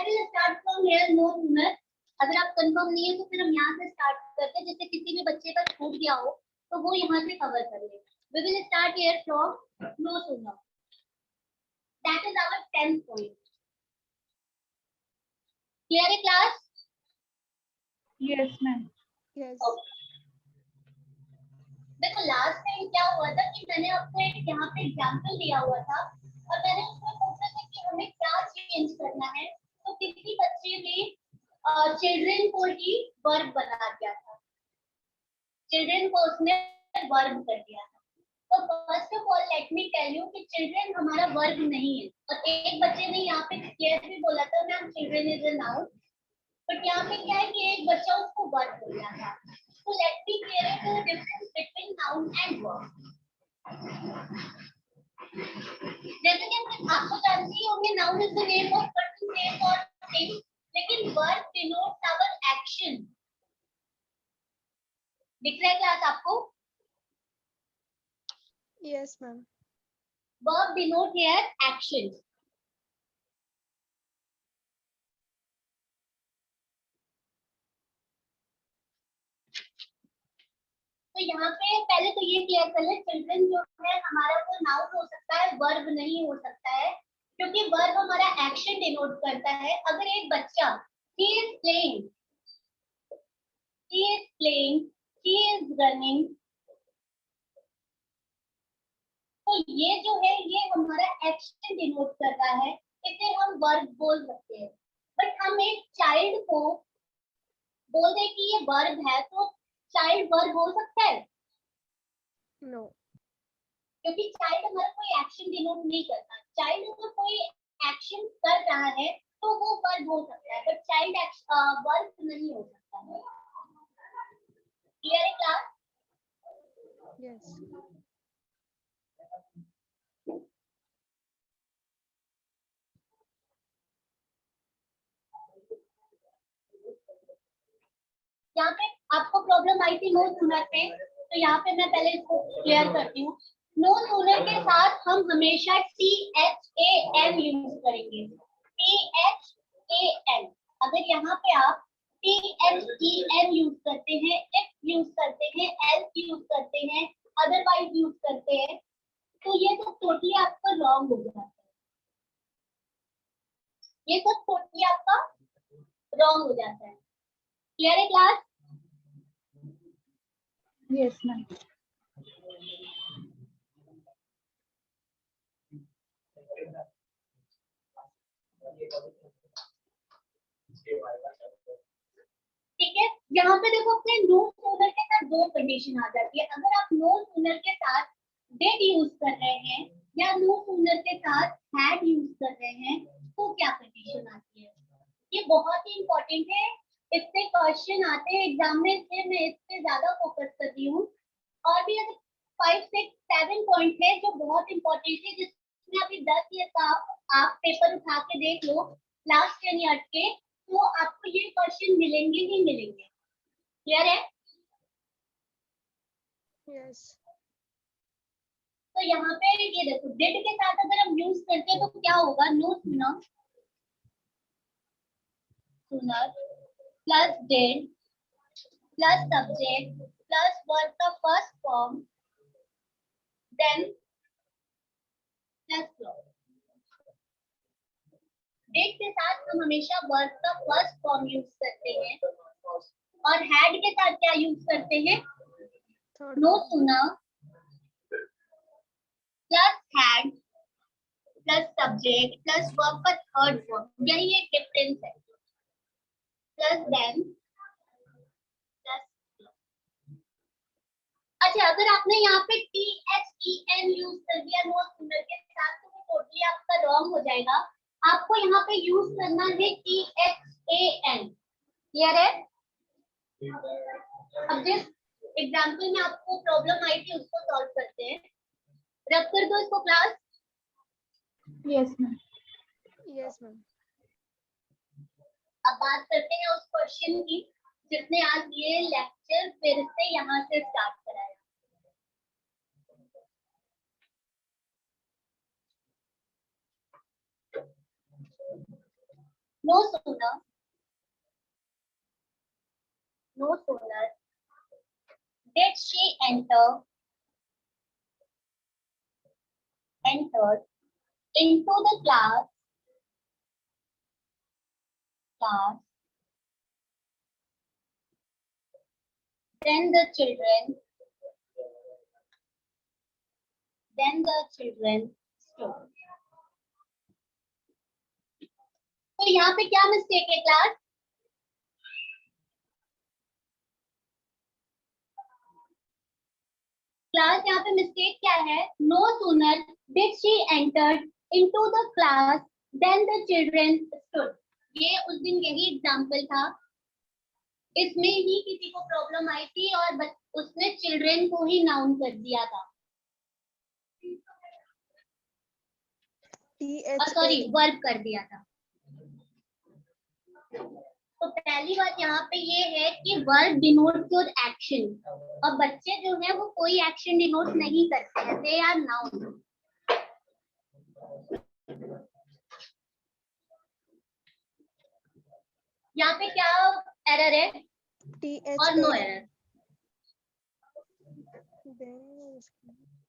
I will start from here, no sooner. अगर आप confirm नहीं है तो फिर हम यहाँ से स्टार्ट करते हैं, जैसे किसी भी बच्चे का छूट गया हो तो वो यहाँ से कवर कर ले। We will start here from no sooner, that is our 10th point. Clear है क्लास? Yes ma'am. यस। देखो लास्ट टाइम क्या हुआ था कि मैंने आपको एक यहाँ पे एग्जांपल दिया हुआ था और मैंने उसमें पूछा था कि हमें क्या चेंज करना है। तो किसी बच्चे ने चिल्ड्रन को ही वर्ब बना दिया था, चिल्ड्रन को उसने वर्ब कर दिया था। तो first of all let me tell you कि चिल्ड्रन हमारा वर्ब नहीं है। और एक बच्चे ने यहाँ पे क्लियर भी बोला था ma'am children is a noun, but यहाँ पे क्या है कि एक बच्चा उसको वर्ब बोल रहा था। So let me clear it the difference between noun and verb. जैसे कि आपको जानते ही होंगे noun is the name of person, place or thing, लेकिन verb denotes our action. दिख रहा है क्लास आपको? Yes ma'am. Verb denote here action. तो यहाँ पे पहले तो ये क्लियर कर ले, चिल्ड्रन जो है हमारा वो नाउन हो सकता है, वर्ब नहीं हो सकता है, क्योंकि वर्ब हमारा एक्शन डिनोट करता है। अगर एक बच्चा he is playing, he is playing, he is running, तो ये जो है ये हमारा एक्शन डिनोट करता है, इसे हम वर्ब बोल सकते हैं। बट हम एक चाइल्ड को बोल दे कि ये वर्ब है तो चाइल्ड वर्ब हो सकता है? नो। क्योंकि चाइल्ड हमारा कोई एक्शन डिनोट नहीं करता। चाइल्ड अगर कोई एक्शन कर रहा है तो वो वर्ब हो सकता है, बट चाइल्ड वर्ब नहीं हो सकता है। क्लियर है क्लास? यस। यहाँ पे आपको प्रॉब्लम आई थी नो सूनर पे, तो यहाँ पे मैं पहले इसको क्लियर करती हूँ। नो सूनर के साथ हम हमेशा THAN यूज करेंगे, THAN। अगर यहाँ पे आप THEN यूज करते हैं, इफ यूज करते हैं, एल्स यूज करते हैं, अदरवाइज यूज करते हैं, तो ये सब टोटली आपका रॉन्ग हो जाता है। ये सब टोटली आपका रॉन्ग हो जाता है। क्लियर है क्लास? Yes ma'am. ठीक है, यहाँ पे देखो अपने नो सूनर के साथ दो कंडीशन आ जाती है। अगर आप नो सूनर के साथ डिड यूज कर रहे हैं या नो सूनर के साथ हैड यूज कर रहे हैं तो क्या कंडीशन आती है, ये बहुत ही इंपॉर्टेंट है। इससे क्वेश्चन आते हैं एग्जाम में, इसलिए मैं इस पे ज्यादा फोकस कर रही हूँ। और भी 5, 6, 7 पॉइंट है जो बहुत इंपॉर्टेंट है, जिसमें अभी 10 ईयर का आप पेपर उठा के देख लो लास्ट 10 ईयर के, तो आपको ये क्वेश्चन मिलेंगे ही मिलेंगे। क्लियर है? यस। तो यहाँ पे ये देखो डिड के साथ अगर हम यूज करते हैं तो क्या होगा, no sooner, sooner plus did plus subject plus verb का first form then plus clause. Did के साथ हम हमेशा वर्ब का फर्स्ट फॉर्म यूज करते हैं, और हैड के साथ क्या यूज करते हैं, no sooner plus had plus subject plus verb का थर्ड फॉर्म, यही एक डिफरेंस है, प्लस देन प्लस। अच्छा, अगर आपने यहाँ पे THEN यूज कर दिया नो सूनर के साथ तो वो टोटली आपका रॉन्ग हो जाएगा। आपको यहाँ पे यूज करना है THAN। क्लियर है? अब जिस एग्जाम्पल में आपको प्रॉब्लम आई थी उसको सॉल्व करते हैं। रब कर दो इसको class. Yes ma'am. Yes ma'am. अब बात करते हैं उस क्वेश्चन की जिसने आज ये लेक्चर फिर से यहाँ से स्टार्ट कराया। no sooner did she entered into the class, then the children stood. तो यहाँ पे क्या मिस्टेक है क्लास? यहाँ पे मिस्टेक क्या है? No sooner did she entered into the class then the children stood. ये उस दिन यही एग्जाम्पल था, इसमें ही किसी को प्रॉब्लम आई थी और उसने चिल्ड्रेन को ही नाउन कर दिया था, सॉरी वर्ब कर दिया था। तो पहली बात यहाँ पे ये है कि वर्ब डिनोट्स योर एक्शन, और बच्चे जो है वो कोई एक्शन डिनोट नहीं करते हैं, दे आर नाउन। यहाँ पे क्या एरर है और नो एरर?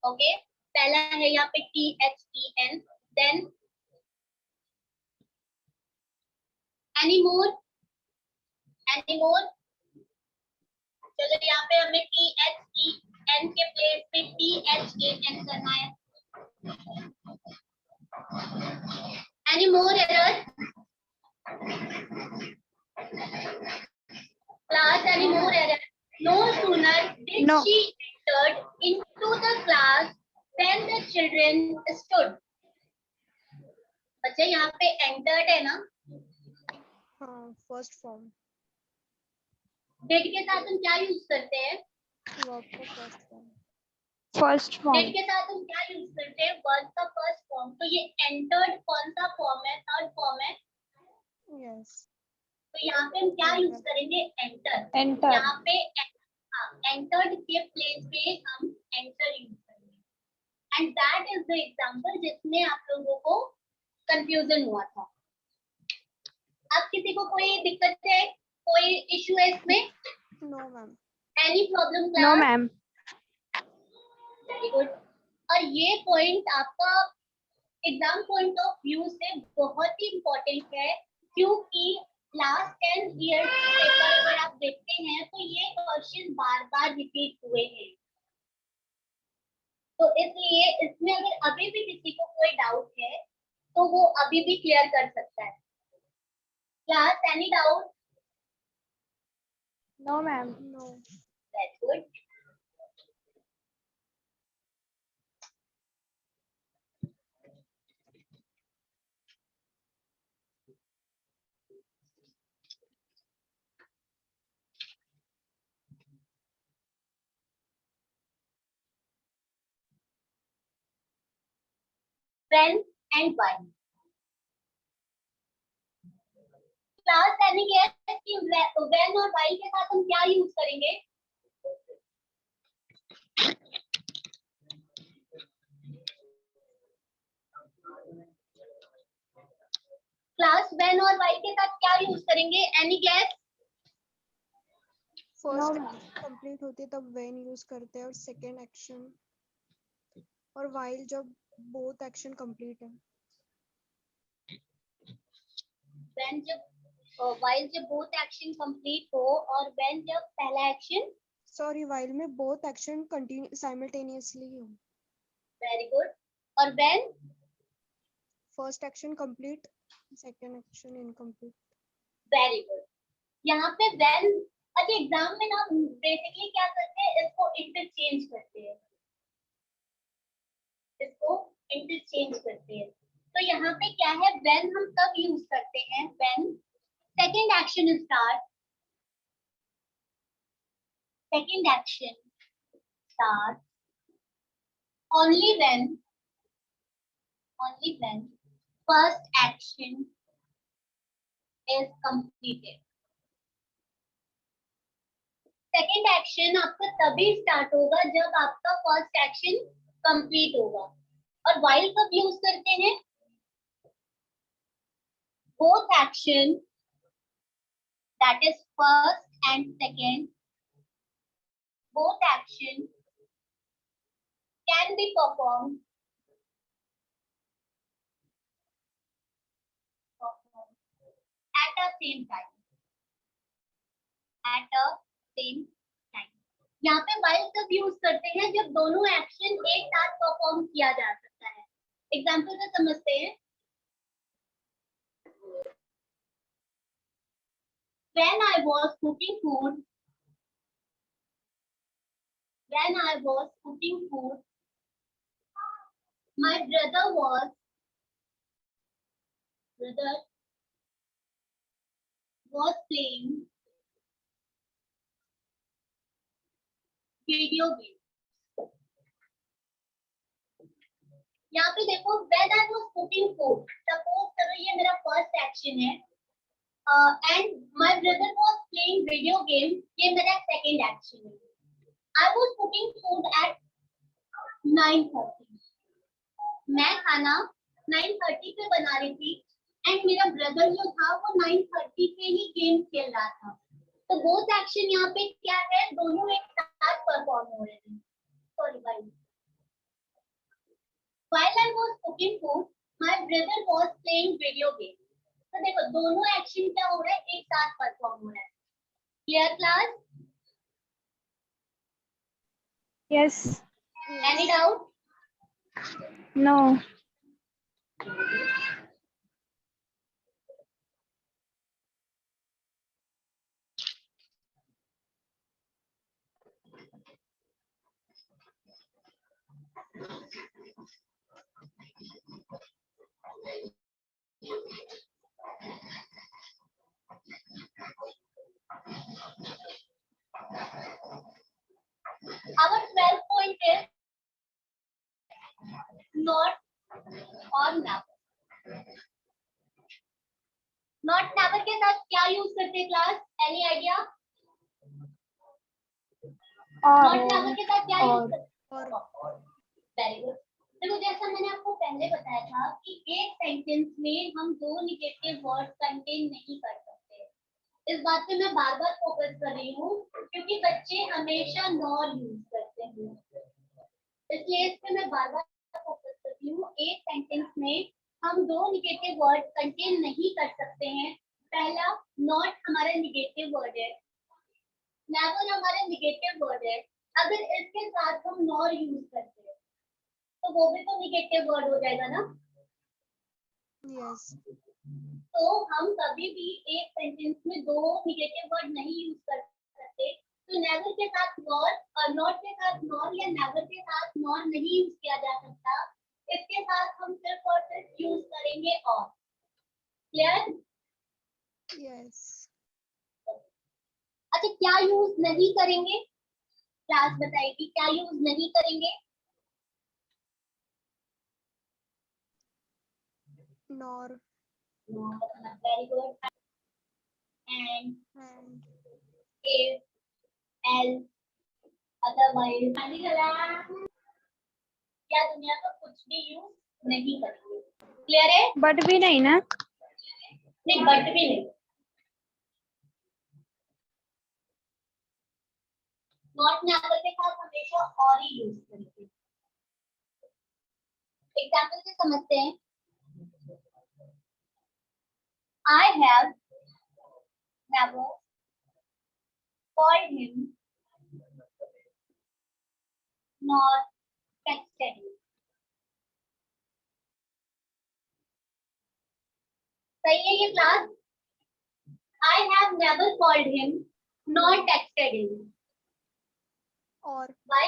ओके, पहला है यहाँ पे THEN, देन एनी मोर, चलो यहाँ पे हमें THEN के प्लेस पे THAN करना है। Any more error class? Any more error? No sooner did she entered into the class then the children stood. बच्चे यहाँ पे entered है ना? हाँ, फर्स्ट फॉर्म। डेट के साथ हम क्या यूज करते हैं? वर्ब का फर्स्ट फॉर्म। First form. डेट के साथ हम क्या यूज करते हैं? वर्ब का फर्स्ट फॉर्म। तो ये एंटर्ड कौन सा फॉर्म है? थर्ड फॉर्म है। यस। तो यहाँ पे हम क्या यूज करेंगे? एंटर। यहाँ पे एंटर्ड के प्लेस पे हम एंटर यूज करेंगे, and that is the example जिसमें आप लोगों को कंफ्यूजन हुआ था। अब किसी को कोई दिक्कत है, कोई इशू है इसमें? No ma'am. Any problem? No ma'am. Very good. और ये पॉइंट आपका एग्जाम पॉइंट ऑफ व्यू से बहुत ही इम्पोर्टेंट है, क्योंकि लास्ट 10 ईयर्स पेपर अगर आप देखते हैं तो ये क्वेश्चन बार बार रिपीट हुए हैं। तो इसलिए इसमें अगर अभी भी किसी को कोई डाउट है तो वो अभी भी क्लियर कर सकता है। Class, any doubt? No ma'am. No. That's good. When and why? Class, any guess कि when और while के साथ हम क्या यूज करेंगे? क्लास when और while के साथ क्या यूज करेंगे? Any guess? फर्स्ट कंप्लीट होती है तब व्हेन यूज करते हैं, और सेकंड एक्शन और व्हाइल जब बोथ एक्शन कंप्लीट है। when जब while जब both एक्शन कंप्लीट हो, और when जब पहला एक्शन, सॉरी, व्हाइल में बोथ एक्शन कंटिन्यू साइमल्टेनियसली हो। Very good. और when first action complete, second action incomplete. Very good. यहाँ पे when, अच्छा एग्जाम में ना बेसिकली क्या करते हैं, इसको इंटरचेंज करते हैं, तो यहाँ पे क्या है, when हम तब यूज करते हैं when second action starts only when first action is completed। Second action आपका तभी स्टार्ट होगा जब आपका फर्स्ट एक्शन कंप्लीट होगा। और while कब यूज करते हैं? both action, that is first and second, both action can be performed at the same time. At the same time. यहाँ पे while तब यूज करते हैं जब दोनों एक्शन एक साथ परफॉर्म किया जा सकता है. एग्जाम्पल से समझते हैं. When I was cooking food, my brother was playing video game. यहाँ पे देखो when I was cooking food, suppose करो ये मेरा फर्स्ट एक्शन है, and my brother was playing video game, ये मेरा सेकंड एक्शन है. I was cooking food at 9:30. मैं खाना 9:30 पे बना रही थी एंड मेरा ब्रदर जो था वो 9:30 पे ही गेम खेल रहा था. तो बोथ एक्शन यहाँ पे क्या है, दोनों एक साथ परफॉर्म हो रहे थे. Sorry guys. While I was cooking food, my brother was playing video game. तो देखो दोनों एक्शन क्या हो रहा है, एक साथ परफॉर्म हो रहा है. Clear class? Yes. Any doubt? No. Our 12th point is not or never. Not never के साथ क्या यूज करते हैं class? Any idea? Not never के साथ क्या यूज करते हैं? Very good. देखो जैसा मैंने आपको पहले बताया था कि एक सेंटेंस में हम दो निगेटिव वर्ड कंटेन नहीं कर सकते. इस बात पे मैं बार बार फोकस कर रही हूँ क्योंकि बच्चे हमेशा नॉर यूज करते हैं, इसलिए इस पे मैं बार बार फोकस करती हूँ. एक सेंटेंस में हम दो निगेटिव वर्ड कंटेन नहीं कर सकते हैं. पहला, नॉट हमारा निगेटिव वर्ड है, नेवर हमारा निगेटिव वर्ड है. अगर इसके साथ हम नॉर यूज करते हैं तो वो भी तो निगेटिव वर्ड हो जाएगा ना. Yes. तो हम कभी भी एक सेंटेंस में दो निगेटिव वर्ड नहीं यूज कर सकते. तो नेवर के साथ नॉर और नॉट के साथ नॉर या नेवर के साथ नॉर नहीं यूज किया जा सकता. इसके साथ हम सिर्फ और सिर्फ यूज करेंगे और. क्लियर? Yes. अच्छा, क्या यूज नहीं करेंगे? क्लास बताएगी क्या यूज नहीं करेंगे. Nor. Very good. And, And. if, else, otherwise, क्या दुनिया का कुछ भी यूज नहीं करेंगे. क्लियर है? But भी नहीं ना. नहीं, बट भी नहीं. नॉट नेवर के साथ हमेशा और ही यूज करेंगे. एग्जाम्पल से समझते हैं. I have never called him nor texted him. सही है ये class? I have never called him nor texted him. और. Why?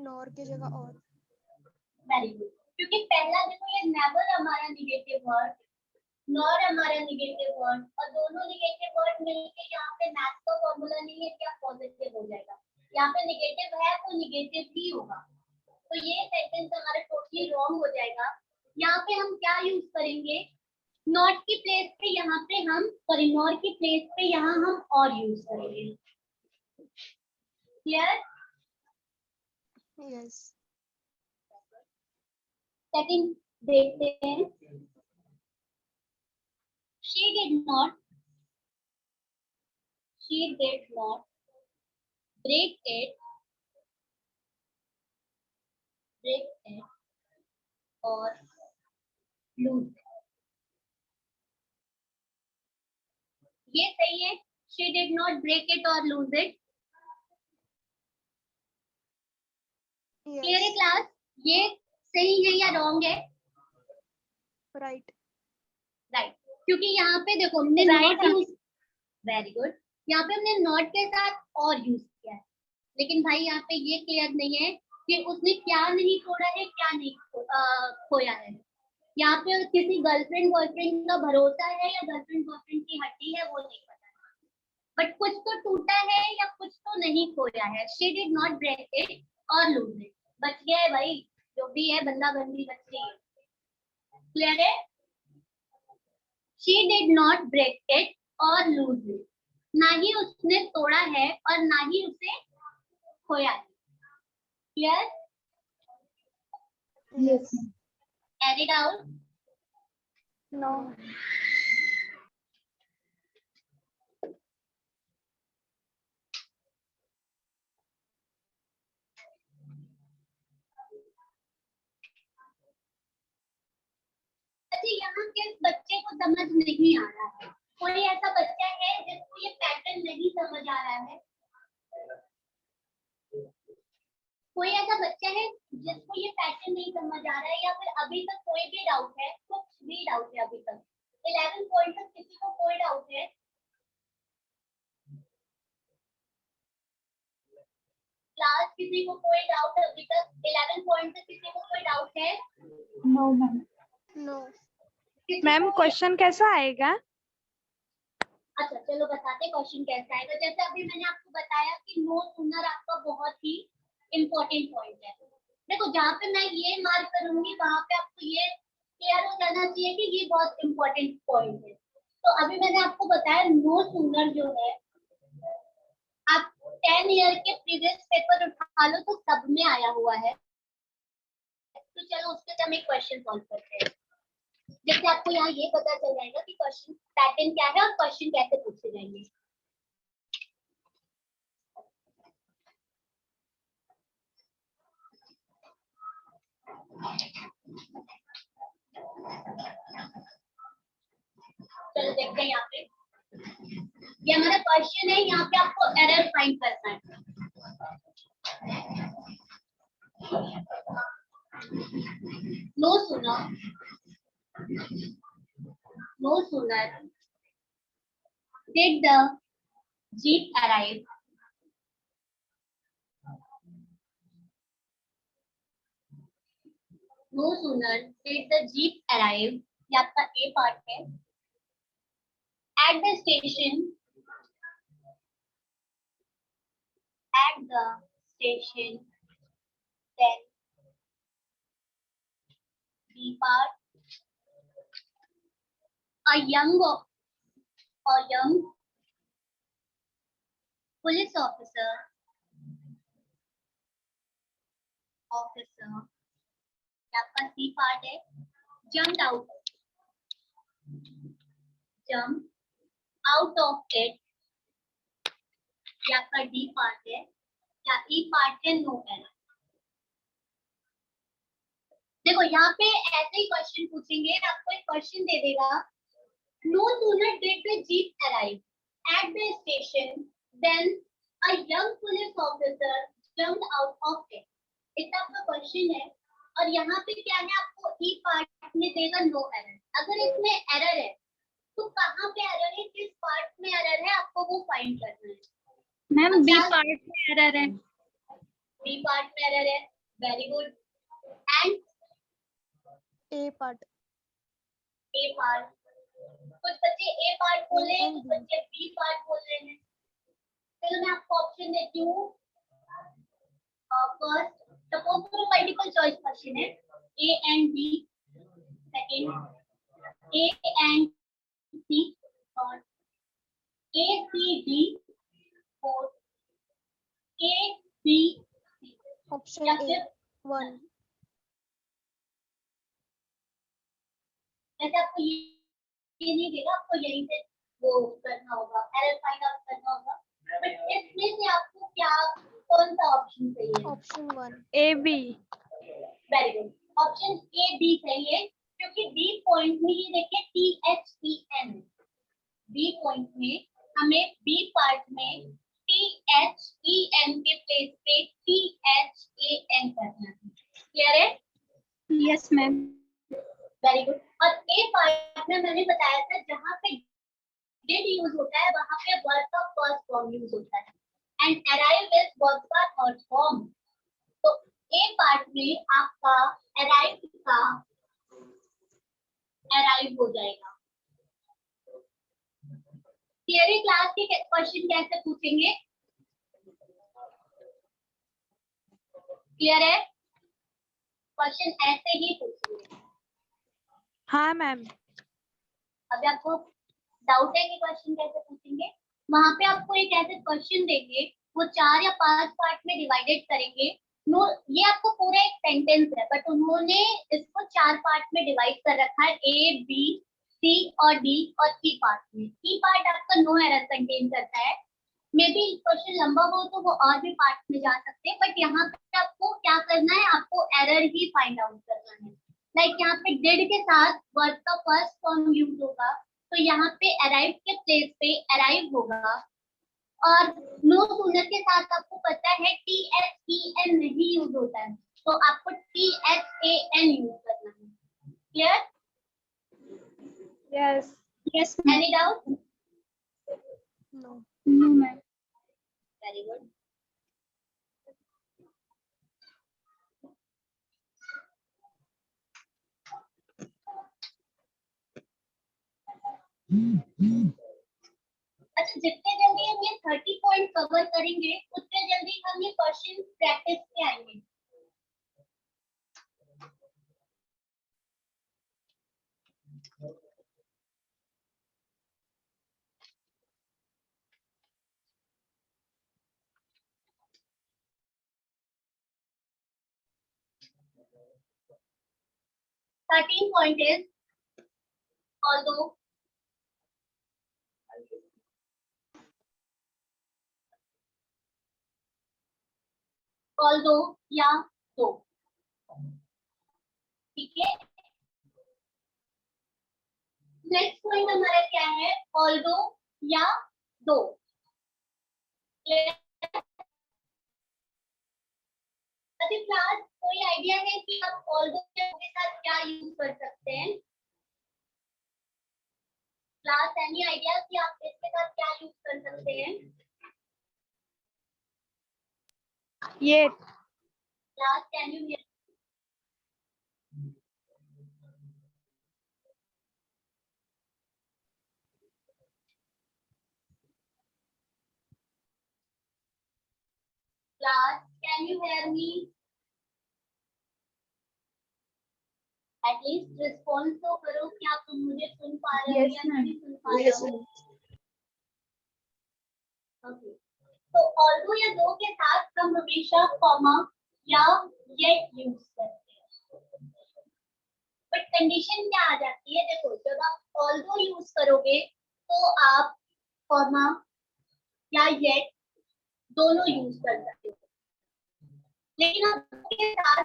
Nor की जगह और. Very good. क्योंकि पहला देखो ये never हमारा निगेटिव वर्ड, नॉर हमारा निगेटिव वर्ड, और दोनों निगेटिव वर्ड मिलके यहाँ पे मैथ का फॉर्मूला नहीं है क्या पॉजिटिव हो जाएगा. यहाँ पे निगेटिव है तो निगेटिव ही होगा. तो ये सेंटेंस हमारा टोटली रॉन्ग हो जाएगा. यहाँ पे हम क्या यूज करेंगे, नॉट की प्लेस पे यहाँ पे हम, सॉरी नॉर की प्लेस पे यहाँ हम और यूज करेंगे. क्लियर? Yes. सेकंड देखते हैं. did not break it or lose it. ये सही है, she did not break it or lose it. Clear है Yes. क्लास? ये सही है या रॉन्ग है? Right. राइट, क्योंकि यहाँ पे देखो हमने Right not use, very good, यहाँ पे हमने नॉट के साथ और यूज किया है, लेकिन भाई यहाँ पे ये क्लियर नहीं है कि उसने क्या नहीं तोड़ा है, क्या नहीं खोया है। यहाँ पे किसी गर्लफ्रेंड बॉयफ्रेंड का भरोसा है या गर्लफ्रेंड बॉयफ्रेंड की हड्डी है वो नहीं पता, बट कुछ तो टूटा है या कुछ तो नहीं खोया है। She did not break it और लूज इट, बच गया है भाई, जो भी है बंदा बंदी बच गई है। क्लियर है? She did not break it और लूज इट, ना ही उसने तोड़ा है और ना ही उसे खोया है। Clear? Yes. Add it out. No. अच्छा, यहाँ किस बच्चे को समझ नहीं आ रहा है? कोई ऐसा बच्चा है जिसको ये पैटर्न नहीं समझ आ रहा है? कोई ऐसा बच्चा है जिसको ये पैटर्न नहीं समझ आ रहा है, या फिर अभी तक कोई भी डाउट है? कुछ भी डाउट है अभी तक? 11 पॉइंट तक किसी को कोई डाउट है? क्लास किसी को कोई डाउट अभी तक? 11 पॉइंट तक किसी को कोई डाउट है? No, ma'am. No. किसी मैम को- क्वेश्चन कैसा आएगा? अच्छा चलो बताते क्वेश्चन कैसा आएगा। जैसे अभी मैंने आपको बताया कि नो सूनर आपका बहुत ही इम्पोर्टेंट पॉइंट है। देखो जहाँ पे मैं ये मार्क करूंगी वहां पे आपको ये क्लियर हो जाना चाहिए कि ये बहुत इम्पोर्टेंट पॉइंट है। तो अभी मैंने आपको बताया नो सूनर जो है, आप 10 ईयर के प्रीवियस पेपर उठा लो तो सब में आया हुआ है। तो चलो उसके से हम एक क्वेश्चन सॉल्व करते हैं, जिससे आपको यहाँ ये पता चल जाएगा कि क्वेश्चन पैटर्न क्या है और क्वेश्चन कैसे पूछे जाएंगे। चलो देखते हैं यहाँ पे, ये हमारा क्वेश्चन है। यहाँ पे आपको एरर फाइंड करना है। No sooner did the jeep arrive no sooner did the jeep arrive, ये आपका ए पार्ट है, at the station then B part, a young police officer ये आपका सी पार्ट है, jumped out of it, ये आपका डी पार्ट है, या ई पार्ट है नो एरर। देखो यहाँ पे ऐसे ही क्वेश्चन पूछेंगे, आपको एक क्वेश्चन दे देगा, no sooner did the jeep arrive at the station then a young police officer jumped out of it. इतना आपका क्वेश्चन है, और यहाँ पे क्या है, आपको ई पार्ट में देगा नो एरर। अगर इसमें एरर है तो कहाँ पे एरर है, किस पार्ट में एरर है, आपको वो फाइंड करना है। मैम बी पार्ट में एरर है। बी पार्ट में एरर है, very good. And A part. A part, कुछ बच्चे ए पार्ट बोल रहे हैं, And कुछ बच्चे बी पार्ट बोल रहे हैं। चलो मैं आपको ऑप्शन देती हूँ। फर्स्ट सपोज करो मल्टीपल चॉइस क्वेश्चन है, A and B, second A and C, और A C D, fourth A B C, Option या A. फिर 1. जैसे आपको ये ये नहीं देगा, आपको यहीं से वो करना होगा, एरर फाइंड आउट करना होगा। बट इसमें से आपको क्या, कौन सा ऑप्शन चाहिए? Option 1 A B. Very good, option A B चाहिए, क्योंकि बी पॉइंट में ये देखिए THEN, बी पॉइंट में हमें बी पार्ट में THEN के प्लेस पे THAN करना है। क्लियर है? Yes ma'am. Very good. और ए पार्ट में मैंने बताया था जहां पे डिड यूज होता है वहां पे वर्ब का फर्स्ट फॉर्म यूज होता है, एंड अराइव इज वर्ब का थर्ड फॉर्म। तो ए पार्ट में आपका अराइव का अराइव हो जाएगा। थियरी क्लास के क्वेश्चन कैसे पूछेंगे? क्लियर है? क्वेश्चन ऐसे ही पूछेंगे। हाँ मैम। अभी आपको डाउट है कि क्वेश्चन कैसे पूछेंगे? वहां पे आपको एक ऐसे क्वेश्चन देंगे, वो 4 या 5 पार्ट में डिवाइडेड करेंगे। नो, ये आपको पूरा एक सेंटेंस है, बट उन्होंने इसको 4 पार्ट में डिवाइड कर रखा है, ए बी सी और डी और ई पार्ट में। ई पार्ट आपका नो एरर कंटेन करता है। मे बी क्वेश्चन लंबा हो तो वो और भी पार्ट में जा सकते हैं, बट यहाँ पे आपको क्या करना है, आपको एरर ही फाइंड आउट करना है। लाइक यहाँ पे डिड के साथ वर्ब का फर्स्ट फॉर्म यूज होगा, तो यहाँ पे अराइव के प्लेस पे अराइव होगा। और नो सूनर के साथ आपको पता है THEN नहीं यूज होता है, तो आपको THAN यूज करना है। Clear? Yes. Yes any doubt? No no ma'am. Very good. अच्छा, जितने जल्दी हम ये 30 पॉइंट कवर करेंगे उतने जल्दी हम ये क्वेश्चन प्रैक्टिस पे आएंगे। Thirteen point is, although या तो, ठीक है। नेक्स्ट पॉइंट हमारा क्या है? ऑल्दो या दो। अभी क्लास कोई आइडिया है कि आप ऑल्दो के साथ क्या यूज कर सकते हैं? क्लास एनी आइडिया कि आप इसके साथ क्या यूज कर सकते हैं? ये class can you here? Class can you hear me? At least response तो करो कि आप मुझे सुन पा रहे हो या नहीं सुन पा रहे हो। ओके, तो ऑल्दो या दो के साथ हम हमेशा कॉमा या येट यूज करते हैं। बट कंडीशन क्या आ जाती है? देखो, जब आप ऑल्दो यूज करोगे तो आप कॉमा या येट दोनों यूज कर सकते हो, लेकिन आप के साथ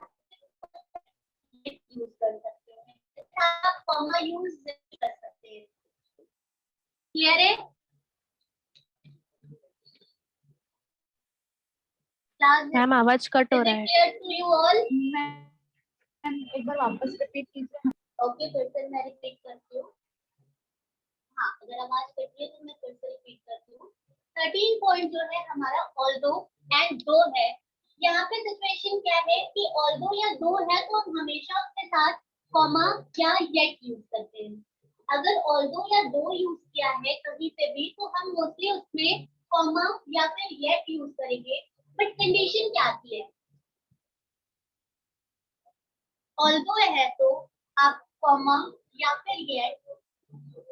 यूज कर सकते हो, आप कॉमा यूज नहीं कर सकते। क्लियर है? मैम आवाज कट हो रहा है। Clear to you all? Ma'am एक बार वापस रिपीट कीजिए। ओके, फिर से मैं रिपीट करती हूँ। हाँ, अगर आवाज कट रही है तो मैं फिर से रिपीट करती हूँ। 13 पॉइंट जो है हमारा ऑल्दो एंड दो है। यहाँ पे सिचुएशन क्या है कि ऑल्दो या दो है तो हम हमेशा उसके साथ कॉमा या येट यूज करते हैं। अगर ऑल्दो या दो यूज किया है कहीं पे भी तो हम मोस्टली उसमें कॉमा या फिर येट यूज करेंगे। बट कंडीशन क्या आती है? ऑल्दो है तो आप कॉमा या फिर येट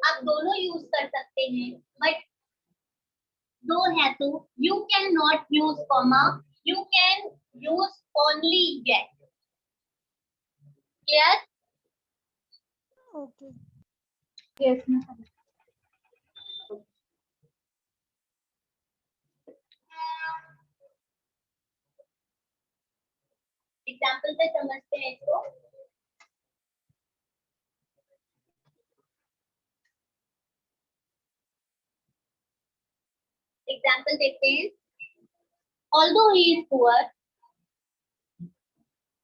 आप दोनों यूज कर सकते हैं, बट दो है तो you can not use comma, you can use only yet. Clear? Okay yes मैं समझ। एग्जाम्पल से समझते हैं इसको। एग्जाम्पल देखते हैं। Although he is poor,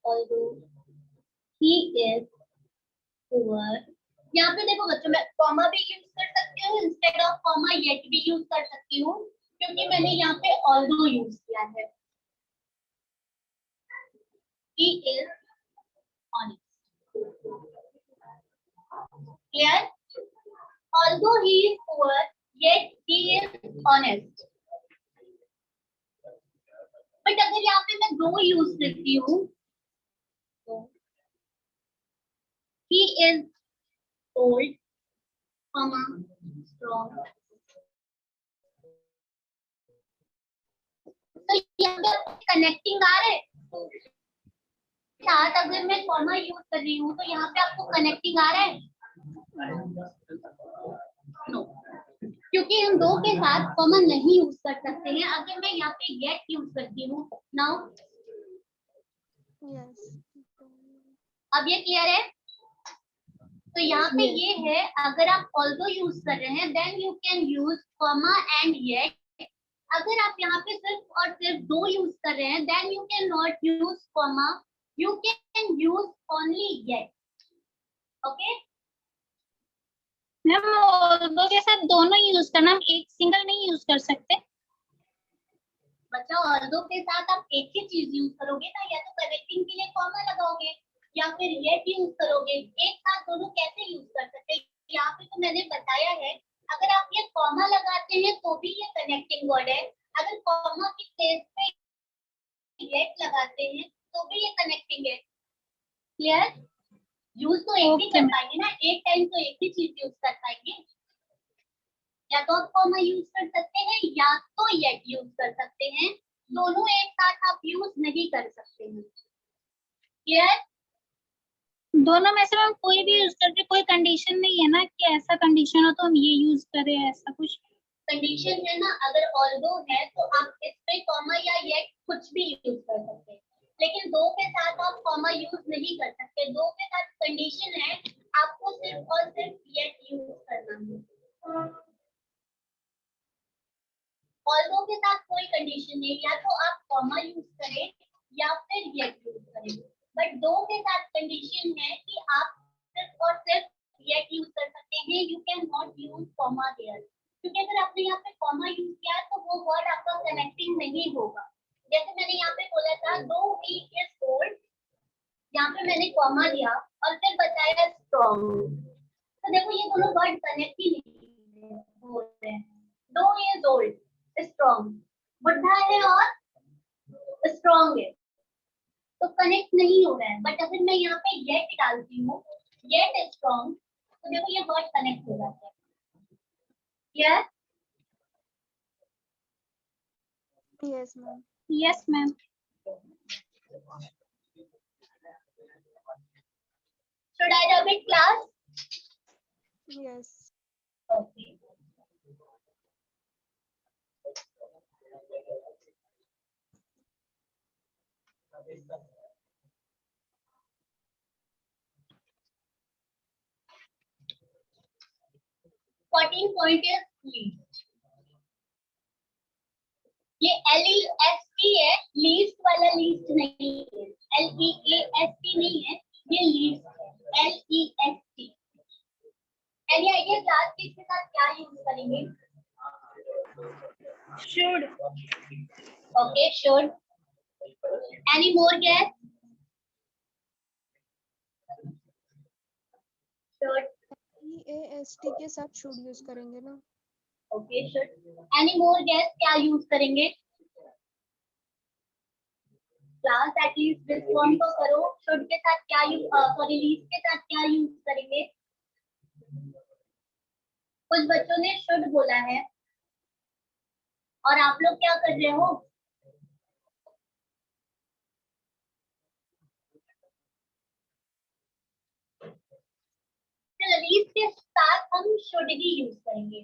although he is poor, यहाँ पे देखो बच्चों, मैं कॉमा भी यूज कर सकती हूँ इंस्टेड ऑफ कॉमा, येट भी यूज कर सकती हूँ, क्योंकि मैंने यहाँ पे ऑल्दो यूज किया है। He is honest. Clear? Although he is poor, yet he is honest. But अगर यहाँ पे मैं दो यूज करती हूँ, तो he is old, comma, strong. तो यहाँ पे कनेक्टिंग आ रहा है साथ, अगर मैं कॉमा यूज कर रही हूँ तो यहाँ पे आपको कनेक्टिंग आ रहा है? नो, क्योंकि हम दो के साथ कॉमा नहीं यूज कर सकते हैं। अगर मैं यहाँ पे गेट यूज करती हूँ नाउ, यस अब ये क्लियर है? तो यहाँ पे ये है, अगर आप ऑल्दो यूज कर रहे हैं then you can use comma and yet. अगर आप यहाँ पे सिर्फ और सिर्फ दो यूज कर रहे हैं then you can not use comma, you can use only yet. Okay ma'am although के साथ दोनों यूज करना, हम एक सिंगल नहीं यूज कर सकते। बच्चा, ऑल्दो के साथ आप एक ही चीज यूज करोगे ना, या तो कनेक्टिंग के लिए कॉमा लगाओगे या फिर येट यूज करोगे। एक साथ दोनों कैसे यूज कर सकते हैं? यहाँ पे तो मैंने बताया है, अगर आप ये कॉमा लगाते हैं तो भी ये कनेक्टिंग वर्ड है, अगर कॉमा की प्लेस पे येट लगाते हैं तो भी ये कनेक्टिंग है। क्लियर? यूज तो एक ही कर पाएंगे ना, एक टाइम तो एक ही चीज यूज कर पाएंगे। या तो आप कॉमा यूज कर सकते हैं या तो येट यूज कर सकते हैं, दोनों एक साथ आप यूज नहीं कर सकते हैं। क्लियर? दोनों में से मैम कोई भी यूज करते, कोई कंडीशन नहीं है ना कि ऐसा कंडीशन हो तो हम ये यूज करें, ऐसा कुछ कंडीशन है ना, अगर ऑल्दो है तो आप इस पे कॉमा या येट कुछ भी यूज कर सकते हैं, लेकिन दो के साथ आप कॉमा यूज नहीं कर सकते। दो के साथ कंडीशन है, आपको सिर्फ और सिर्फ येट यूज करना है। ऑल्दो के साथ कोई कंडीशन नहीं, या तो आप कॉमा यूज करें या फिर येट यूज करें, बट दो के साथ कंडीशन है कि आप सिर्फ और सिर्फ येट यूज कर सकते हैं, you can not use comma there. क्योंकि अगर आपने यहाँ पे कॉमा यूज किया तो वो वर्ड आपका कनेक्टिंग नहीं होगा। जैसे मैंने यहाँ पे बोला था दो ही इज ओल्ड, यहाँ पे मैंने कॉमा दिया और फिर बताया स्ट्रॉन्ग, तो देखो ये दोनों वर्ड कनेक्ट ही नहीं हो रहे हैं। दो इज ओल्ड, स्ट्रॉन्ग, बुढ़ा है और स्ट्रॉन्ग है, तो कनेक्ट नहीं हो रहा है। बट अगर मैं यहाँ पे येट डालती हूँ, येट स्ट्रॉन्ग, तो देखो ये वर्ड कनेक्ट हो जाता है। Clear? Yes ma'am. Yes ma'am. Should I repeat class? Yes Okay. Fourteen point is least. ये LEST है, लीस्ट वाला लीस्ट नहीं है, LEAST नहीं है, ये लीस्ट है, LEST। एनी आइडिया क्लास के इसके साथ क्या यूज करेंगे? Should. Okay, should. Any more gas? Should. EAST के साथ शुड यूज करेंगे ना। Okay, should. Any more gas क्या यूज करेंगे? क्लास एटलीस्ट रिस्पॉन्ड तो करो, शुड के साथ क्या यूज, सॉरी लीस्ट के साथ क्या यूज करेंगे? कुछ बच्चों ने शुड बोला है और आप लोग क्या कर रहे हो? लीस्ट के साथ हम शुड ही यूज करेंगे।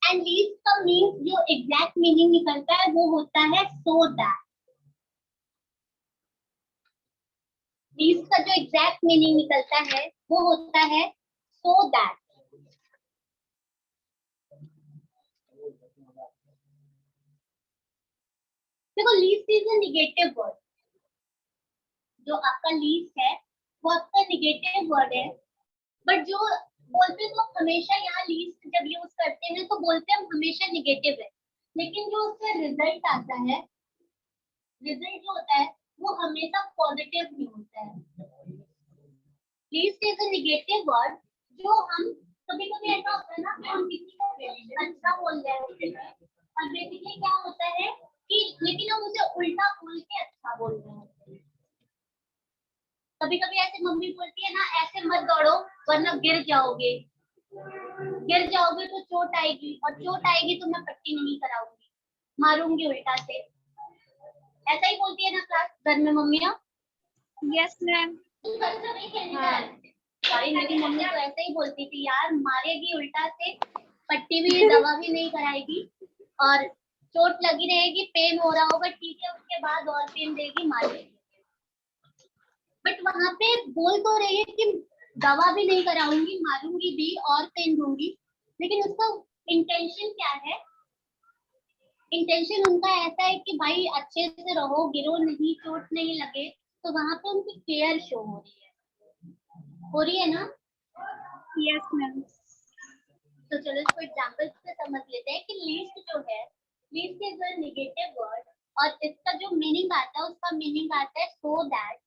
एंड लीस्ट का मीन जो एग्जैक्ट मीनिंग निकलता है वो होता है सो दैट। लीस्ट का जो एग्जैक्ट मीनिंग निकलता है वो होता है सो दैट। देखो least is a negative word. जो आपका लीस्ट है वो आपका निगेटिव वर्ड है, बट जो बोलते हैं लोग हमेशा यहाँ लीस्ट जब यूज करते हैं तो बोलते हैं हम हमेशा निगेटिव है, लेकिन जो उसका रिजल्ट आता है, रिजल्ट जो होता है वो हमेशा पॉजिटिव ही होता है। Least is a negative word जो हम कभी कभी ऐसा होता है ना कि हम किसी को अच्छा बोल रहे होते हैं और बेसिकली क्या होता है कि लेकिन हम उसे उल्टा बोल के अच्छा बोल रहे होते हैं। कभी कभी ऐसे मम्मी बोलती है ना, ऐसे मत दौड़ो वरना गिर जाओगे, गिर जाओगे तो चोट आएगी और चोट आएगी तो मैं पट्टी नहीं कराऊंगी, मारूंगी उल्टा से। ऐसा ही बोलती है ना क्लास घर में मम्मियाँ? Yes ma'am. हाँ सॉरी, मेरी मम्मी तो ऐसे ही बोलती थी, यार मारेगी उल्टा से, पट्टी भी दवा भी नहीं कराएगी और चोट लगी रहेगी, पेन हो रहा होगा ठीक है, उसके बाद और पेन देगी, मारेगी। बट वहां पे बोल तो रही है कि दवा भी नहीं कराऊंगी, मारूंगी भी और पेन दूंगी, लेकिन उसका इंटेंशन क्या है? इंटेंशन उनका ऐसा है कि भाई अच्छे से रहो, गिरो नहीं, चोट नहीं लगे, तो वहां पे उनकी केयर शो हो रही है ना? Yes ma'am. तो चलो इसको एग्जांपल से समझ लेते हैं कि लीस्ट जो है, least is a negative word और इसका जो मीनिंग आता है उसका मीनिंग आता है सो दैट।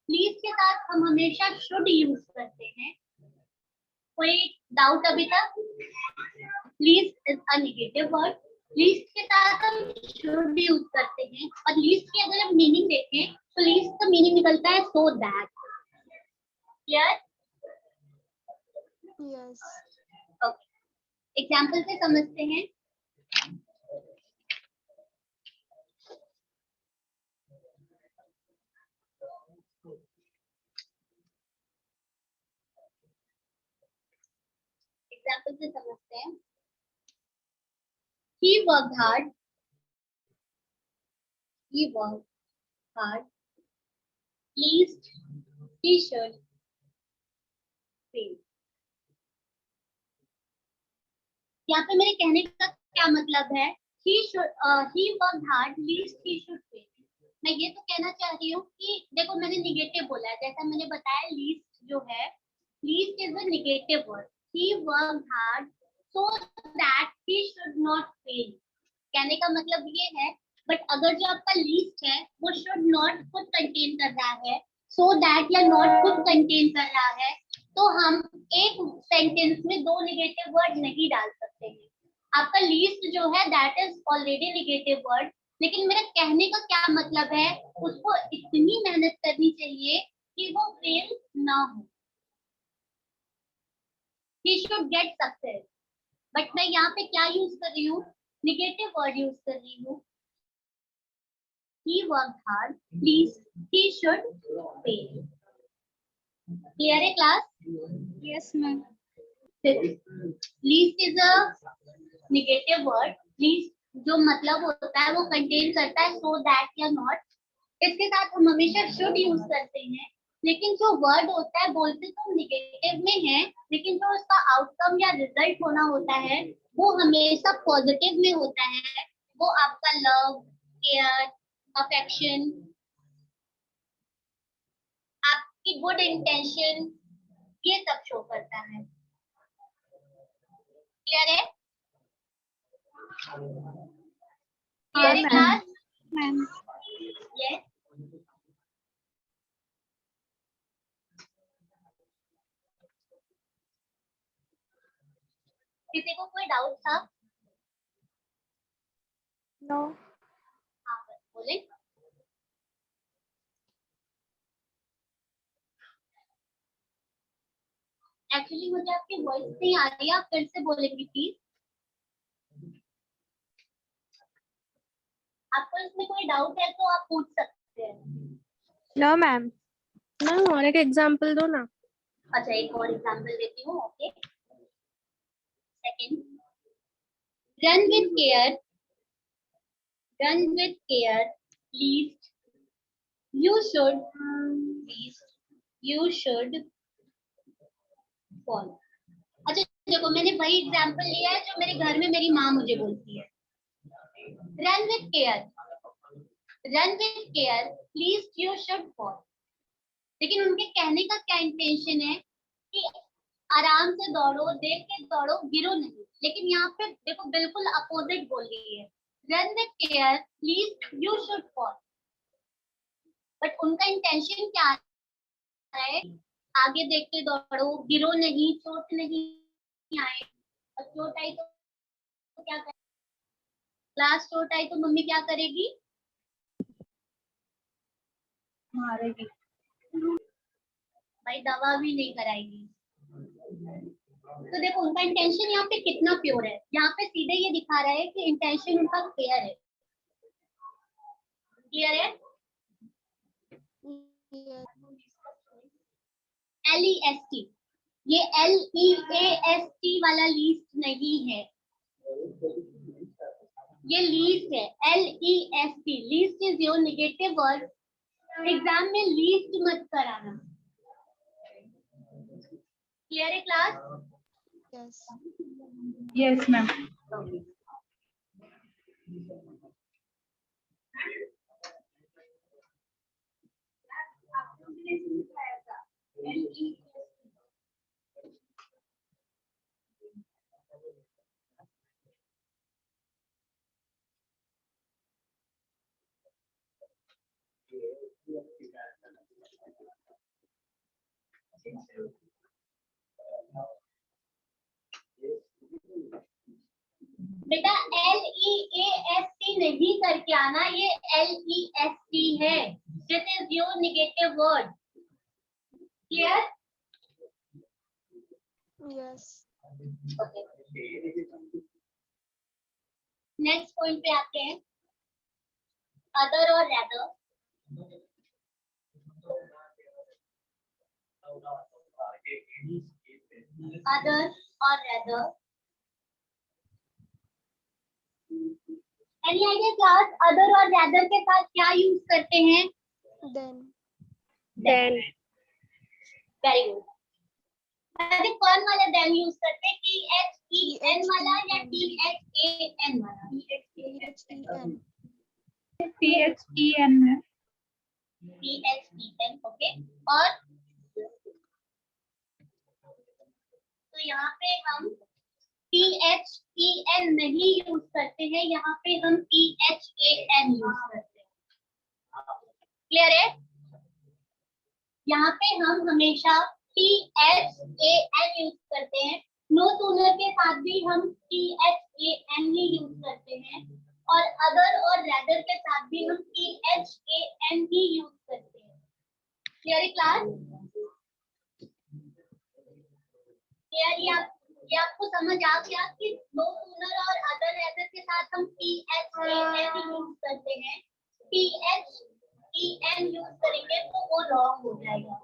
लीस्ट के साथ हम हमेशा शुड यूज करते हैं। कोई डाउट अभी तक? Least is a negative word, least के साथ हम शुड यूज करते हैं और लीस्ट की अगर हम मीनिंग देखें तो लीस्ट का मीनिंग निकलता है so that. Clear? Yes. Okay, example से समझते हैं। एग्जांपल से समझते हैं। He worked hard. He worked hard. Least he should fail. यहाँ पे मेरे कहने का क्या मतलब है? He worked hard. Least he should fail. मैं ये तो कहना चाह रही हूँ कि देखो मैंने निगेटिव बोला है, जैसा मैंने बताया लीस्ट जो है, least is a negative word. He worked hard so that he should not fail. कहने का मतलब ये है, बट अगर जो आपका लीस्ट है वो शुड नॉट खुद कंटेन कर रहा है, सो दैट या नॉट खुद कंटेन कर रहा है, तो हम एक सेंटेंस में दो निगेटिव वर्ड नहीं डाल सकते हैं। आपका लीस्ट जो है that is already negative word, लेकिन मेरा कहने का क्या मतलब है, उसको इतनी मेहनत करनी चाहिए कि वो फेल ना हो। He should get success. But मैं यहाँ पे क्या यूज कर रही हूँ? निगेटिव वर्ड यूज कर रही हूँ। He worked hard. Please, he should fail. Clear है class? Yes ma'am. Least is a negative word. Least जो मतलब होता है वो कंटेन करता है so that या not. इसके साथ हम हमेशा should यूज करते हैं, लेकिन जो वर्ड होता है बोलते तो हम निगेटिव में है, लेकिन जो उसका आउटकम या रिजल्ट होना होता है वो हमेशा पॉजिटिव में होता है। वो आपका लव, केयर, अफेक्शन, आपकी गुड इंटेंशन, ये सब शो करता है। क्लियर है? क्लियर है क्लास? मैम। यस। किसी को कोई डाउट था? नो। हाँ बस बोले। एक्चुअली मुझे आपकी वॉइस नहीं आ रही है, आप फिर से बोलेंगे प्लीज। आपको इसमें कोई डाउट है तो आप पूछ सकते हैं। No ma'am. मैम और एक एग्जांपल दो ना। अच्छा एक और एग्जांपल देती हूँ। Okay second, run with care, run with care, least you should, least you should follow। अच्छा देखो मैंने वही एग्जांपल लिया है जो मेरे घर में मेरी माँ मुझे बोलती है। Run with care, run with care, least you should follow। लेकिन उनके कहने का क्या इंटेंशन है कि आराम से दौड़ो, देख के दौड़ो, गिरो नहीं। लेकिन यहाँ पे देखो बिल्कुल अपोजिट बोल रही है, run with care, least you should follow। But उनका इंटेंशन क्या है, आगे देख के दौड़ो, गिरो नहीं, चोट नहीं आए। और चोट आई तो क्या करेगी, क्लास चोट आई तो मम्मी क्या करेगी, मारेगी। भाई दवा भी नहीं कराएगी। तो देखो उनका इंटेंशन यहाँ पे कितना प्योर है। यहाँ पे सीधे ये दिखा रहा है कि इंटेंशन उनका क्लियर है। क्लियर है? LEST, ये LEAST वाला लीस्ट नहीं है, ये लीस्ट है। LEST, lest is your negative word. Exam में लीस्ट मत कराना। क्लियर है क्लास? Yes yes ma'am. बेटा LEAST नहीं करके आना, ये LEST है। This is your negative word. Clear? Yes next point पे आते हैं, अदर और रैदर। अदर और rather, any idea class, other और रैदर के साथ क्या यूज करते हैं? Then very good. अरे कौन वाला देन यूज करते हैं, THEN वाला या THAN वाला? THEN THEN है। THEN, okay. और तो यहाँ पे हम THEN नहीं यूज करते हैं, यहाँ पे हम THAN यूज करते हैं। क्लियर है? यहाँ पे हम हमेशा THAN यूज करते हैं। नो सूनर के साथ भी हम THAN ही यूज करते हैं, और अदर और रैदर के साथ भी हम THAN ही यूज करते हैं। क्लियर है क्लास? क्लियर? ये आपको समझ आ गया कि नो सूनर और अदर रैदर के साथ हम THAN यूज करते हैं। THEN यूज करेंगे तो वो रॉन्ग हो जाएगा।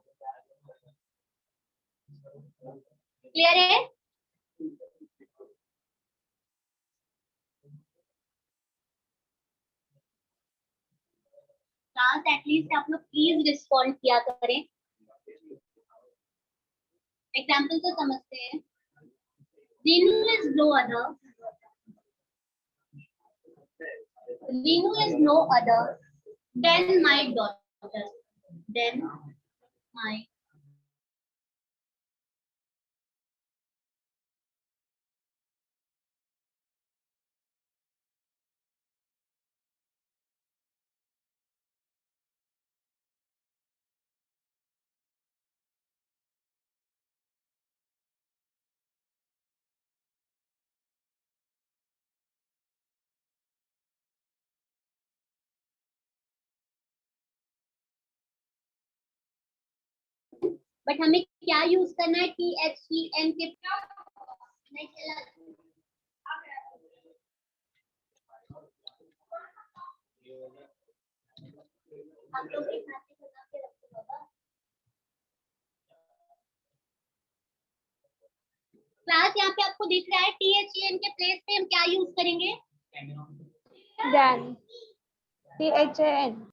क्लियर है? क्लास एटलीस्ट आप लोग प्लीज रिस्पॉन्ड किया करें। एग्जाम्पल तो समझते हैं। Renu is no other. Renu is no other than my daughter. Then my but हमें क्या यूज करना है? THEN के नहीं चला। आप लोग एक साथ बना के रखो बाबा। क्लास यहाँ पे आपको दिख रहा है, THEN के प्लेस पे हम क्या यूज करेंगे? Then. THAN.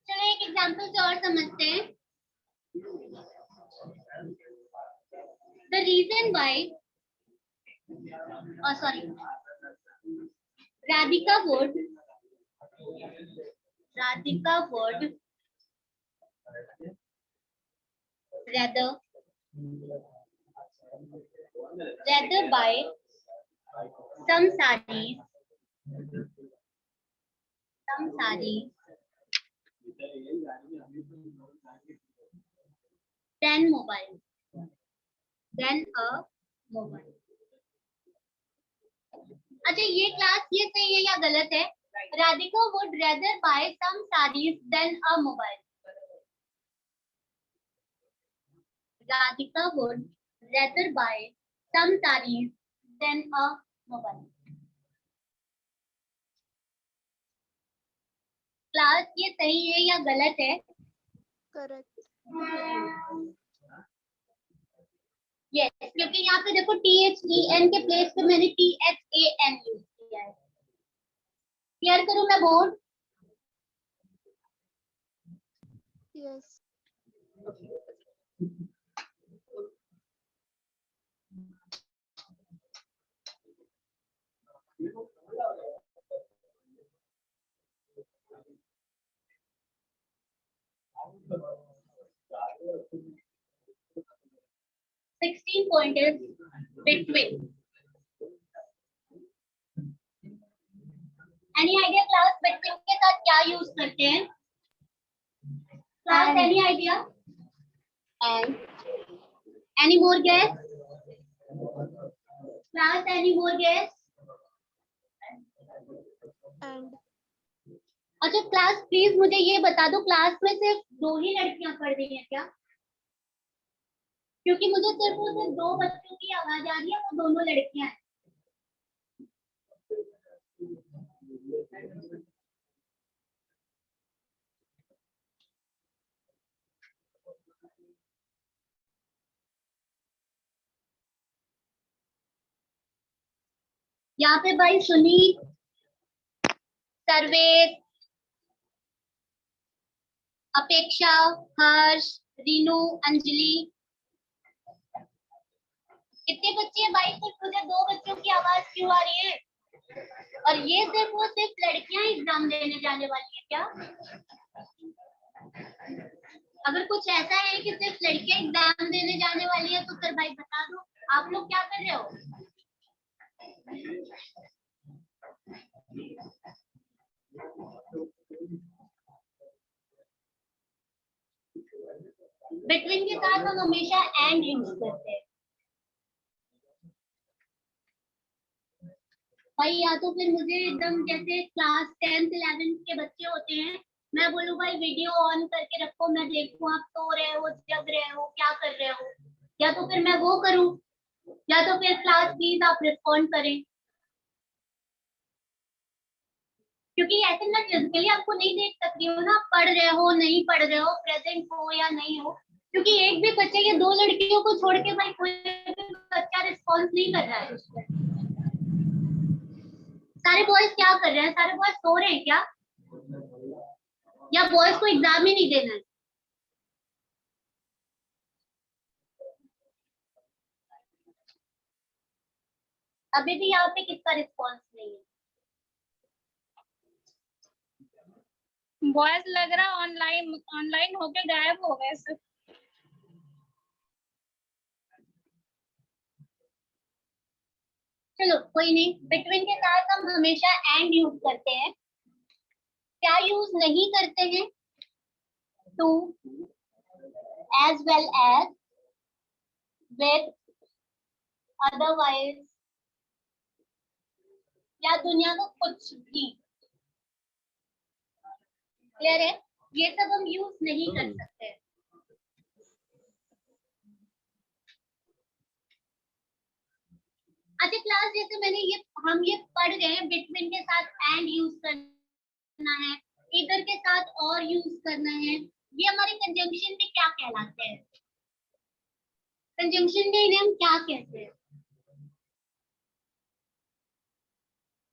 चलो एक एग्जांपल से और समझते हैं। The reason why, sorry, Radhika would rather buy some sarees than a mobile. अच्छा ये क्लास ये सही है या गलत है? Radhika would rather buy some sarees than a mobile. Radhika would rather buy some sarees than a mobile. Class ये सही है या गलत है? करेक्ट। यस, क्योंकि यहाँ पे देखो THEN के प्लेस पे मैंने THAN यूज किया है। क्लियर करूँ मैं board? Yes. Sixteen point is between. Any idea class between के साथ क्या यूज करते हैं? Class any idea? And any more guess? Class any more guess? And. अच्छा क्लास प्लीज मुझे ये बता दो, क्लास में सिर्फ 2 ही लड़कियां पढ़ रही हैं क्या? क्योंकि मुझे सिर्फ 2 बच्चों की आवाज आ रही है, वो दोनों लड़कियां हैं। यहाँ पे भाई सुनील, सर्वेश, अपेक्षा, हर्ष, रीनू, अंजलि, कितने बच्चे हैं भाई? सिर्फ मुझे 2 बच्चों की आवाज क्यों आ रही है? और ये सिर्फ लड़कियां एग्जाम देने जाने वाली है क्या? अगर कुछ ऐसा है कि सिर्फ लड़कियां एग्जाम देने जाने वाली है तो फिर भाई बता दो, आप लोग क्या कर रहे हो? बिटवीन के साथ हम हमेशा एंड यूज करते हैं भाई। या तो फिर मुझे एकदम जैसे क्लास 10th 11th के बच्चे होते हैं, मैं बोलूँ भाई वीडियो ऑन करके रखो, मैं देखूं आप सो रहे हो, जग रहे हो, क्या कर रहे हो, या तो फिर मैं वो करूं, या तो फिर क्लास प्लीज आप रिस्पॉन्ड करें। क्योंकि ऐसे मैं फिजिकली आपको नहीं देख सकती हूँ ना, पढ़ रहे हो नहीं पढ़ रहे हो, प्रेजेंट हो या नहीं हो। क्योंकि एक भी बच्चे, ये 2 लड़कियों को छोड़ के भाई कोई भी बच्चा रिस्पॉन्स नहीं कर रहा है उस पर। सारे बॉयज क्या कर रहे हैं? सारे बॉयज सो रहे हैं क्या? या बॉयज को एग्जाम ही नहीं देना है? अभी भी यहाँ पे किसका रिस्पॉन्स नहीं है? बॉयज लग रहा ऑनलाइन होके गायब हो गए सब। चलो कोई नहीं, बिटवीन के साथ हम हमेशा एंड यूज करते हैं। क्या यूज नहीं करते हैं? To, as well as, with, otherwise, या दुनिया का कुछ भी। क्लियर है? ये सब हम यूज नहीं कर सकते। अच्छा क्लास, जैसे हम ये पढ़ गए हैं, बिटवीन के साथ एंड यूज करना है, इधर के साथ और यूज करना है, ये हमारे कंजंक्शन में क्या कहलाते हैं? कंजंक्शन में इन्हें हम क्या कहते हैं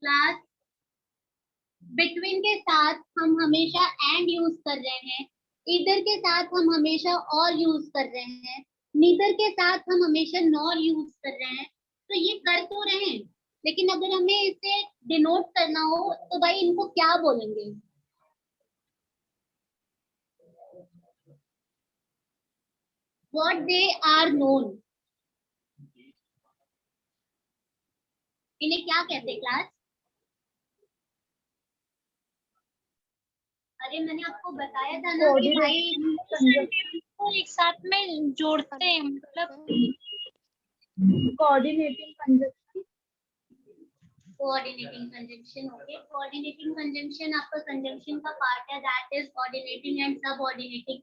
क्लास? बिटवीन के साथ हम हमेशा एंड यूज कर रहे हैं, इधर के साथ हम हमेशा और यूज कर रहे हैं, नीदर के साथ हम हमेशा नॉर यूज कर रहे हैं। तो ये कर तो रहे हैं, लेकिन अगर हमें इसे डिनोट करना हो तो भाई इनको क्या बोलेंगे? What they are known, इन्हें क्या कहते हैं क्लास? अरे मैंने आपको बताया था ना कि भाई को एक साथ में जोड़ते हैं, मतलब coordinating conjunction. Coordinating conjunction. Okay, coordinating conjunction आपका कंजंक्शन का पार्ट है, that is coordinating and subordinating.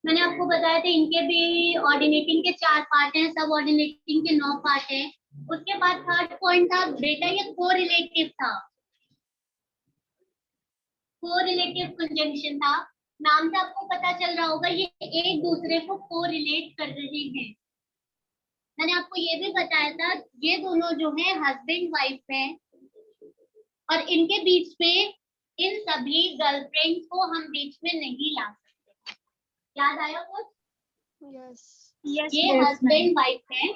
मैंने आपको बताया था इनके भी ऑर्डिनेटिंग के 4 पार्ट हैं, सबऑर्डिनेटिंग के 9 पार्ट हैं। उसके बाद थर्ड पॉइंट था बेटा, ये कोरिलेटिव था, कोरिलेटिव कंजंक्शन था। नाम से आपको पता चल रहा होगा ये एक दूसरे को कोरिलेट कर रहे हैं। मैंने आपको ये भी बताया था ये दोनों जो है हस्बैंड वाइफ हैं, और इनके बीच में इन सभी गर्लफ्रेंड्स को हम बीच में नहीं ला सकते। याद आया कुछ? यस। ये हस्बैंड वाइफ हैं,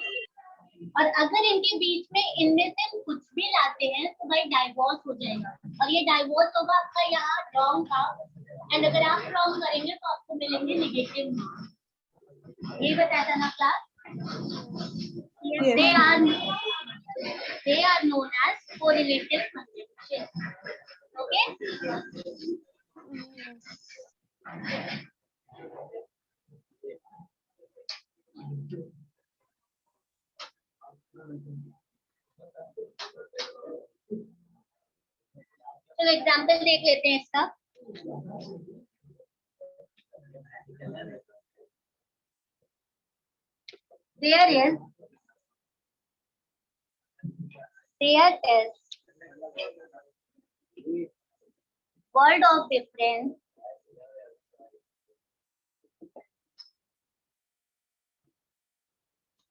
और अगर इनके बीच में इनमें से हम कुछ भी लाते हैं तो भाई डाइवोर्स हो जाएगा, और ये डाइवोर्स होगा आपका यहाँ रॉन्ग था, एंड अगर आप रॉन्ग करेंगे तो आपको मिलेंगे नेगेटिव मार्क्स। ये बताया था ना class? They are known as correlative conjunction. Okay? चलो एग्जाम्पल देख लेते हैं इसका। There is word of difference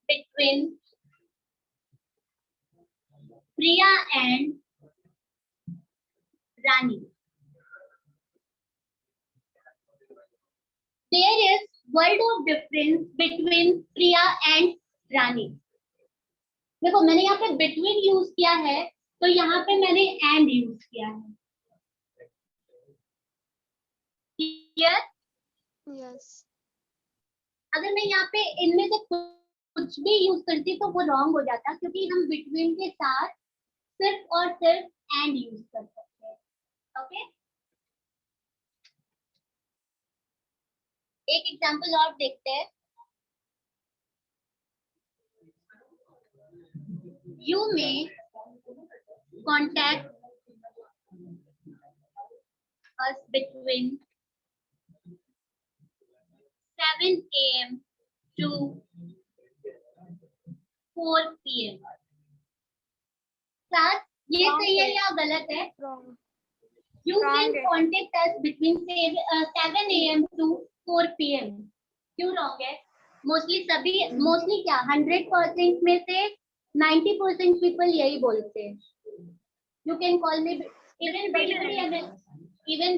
between Priya and Rani. There is word of difference between Priya and Rani. देखो मैंने यहाँ पे between यूज किया है, तो यहाँ पे मैंने and यूज किया है। Clear? यस। अगर मैं यहाँ पे इनमें से कुछ भी यूज करती तो वो रॉन्ग हो जाता, क्योंकि हम between के साथ सिर्फ और सिर्फ and यूज कर सकते हैं। ओके, एक एग्जांपल और देखते हैं। You may contact us between 7 a.m. to 4 p.m. Class ये सही है या गलत है? Wrong. You can contact us between 7 a.m. to 4 p.m. क्यों रॉन्ग है? मोस्टली क्या 100% में से 90% पीपल यही बोलते हैं। You can call me, even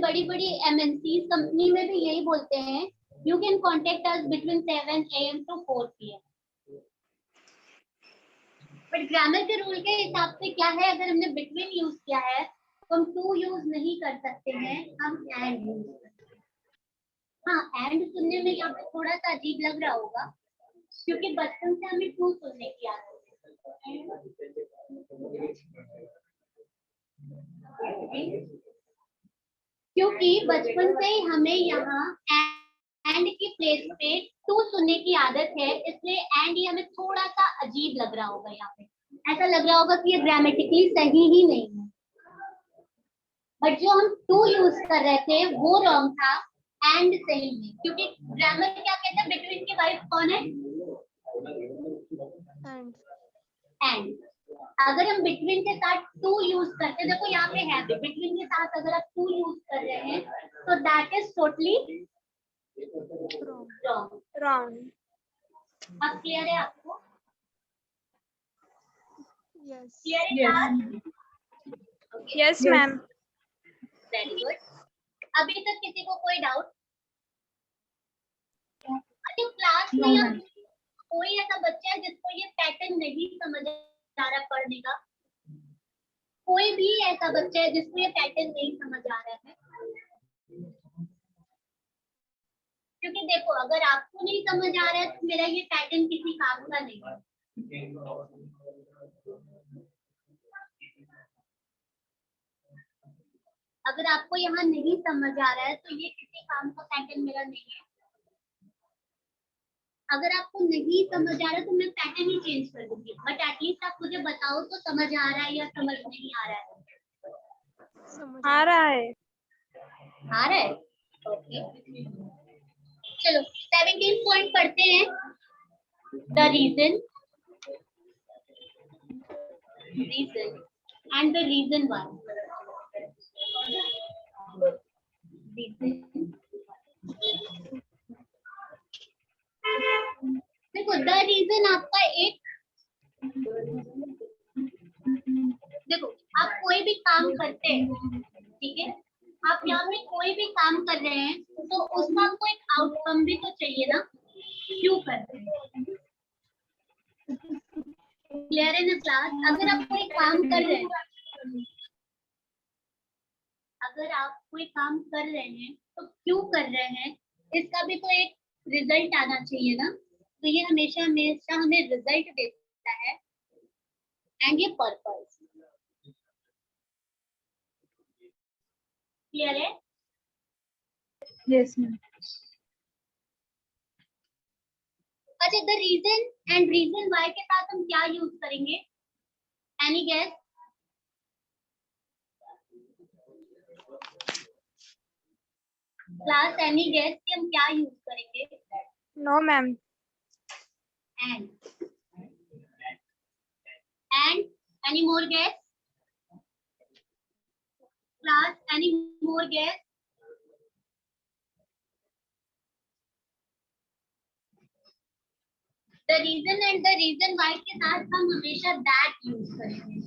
बड़ी बड़ी MNC कंपनी में भी यही बोलते हैं, you can contact us between 7 a.m. to 4 p.m. But grammar के रूल के हिसाब से क्या है, अगर हमने बिटवीन यूज किया है तो हम टू यूज नहीं कर सकते हैं, हम एंड यूज कर सकते हैं। हाँ, एंड सुनने में यहाँ पे थोड़ा सा अजीब लग रहा होगा, क्योंकि बचपन से हमें टू सुनने की आदत है। क्योंकि बचपन से ही हमें यहाँ एंड की प्लेस पे टू सुनने की आदत है, इसलिए एंड ही हमें थोड़ा सा अजीब लग रहा होगा। यहाँ पे ऐसा लग रहा होगा कि ये ग्रामेटिकली सही ही नहीं है। बट जो हम टू यूज कर रहे थे वो रॉन्ग था, एंड सही है, क्योंकि ग्रामर क्या कहता है, बिटवीन के वाइफ कौन है, एंड एंड। अगर हम बिटवीन के साथ टू यूज करते हैं, देखो यहाँ पे है बिटवीन के साथ अगर आप टू यूज कर रहे हैं तो that is totally wrong. Wrong. अब क्लियर है आपको? यस क्लियर है Yes. Class? Yes, Yes. ma'am. Very good. अभी तक किसी को कोई डाउट? अच्छा क्लास No, में ma'am. कोई ऐसा बच्चा है जिसको ये पैटर्न नहीं समझ आ रहा पढ़ने का? कोई भी ऐसा बच्चा है जिसको ये पैटर्न नहीं समझ आ रहा है? क्योंकि देखो अगर आपको नहीं समझ आ रहा है तो मेरा ये पैटर्न किसी काम का नहीं है। अगर आपको यहाँ नहीं समझ आ रहा है तो ये किसी काम का पैटर्न मेरा नहीं है। अगर आपको नहीं समझ आ रहा तो मैं पैटर्न ही चेंज कर दूंगी, बट एटलीस्ट आप मुझे बताओ तो समझ आ रहा है या समझ नहीं आ रहा है? समझ आ रहा है. आ रहा है? ओके चलो 17 पॉइंट पढ़ते हैं। The reason and the reason why. देखो द रीजन आपका एक, देखो आप कोई भी काम करते हैं, ठीक है, आप यहाँ पे कोई भी काम कर रहे हैं तो उसका आपको एक आउटकम भी तो चाहिए ना, क्यों करते हैं? क्लियर है ना क्लास? अगर आप कोई काम कर रहे हैं, अगर आप कोई काम कर रहे हैं तो क्यों कर रहे हैं, इसका भी तो एक रिजल्ट आना चाहिए ना। तो ये हमेशा हमेशा हमें रिजल्ट देता है एंड ये पर्पस। क्लियर है? Yes, ma'am. अच्छा the reason and reason why के साथ हम क्या यूज करेंगे? Any guess? Class any guess कि हम क्या यूज करेंगे? No, ma'am. And any more guess? Class any more guess? The reason and the reason why के साथ हम हमेशा दैट यूज करेंगे।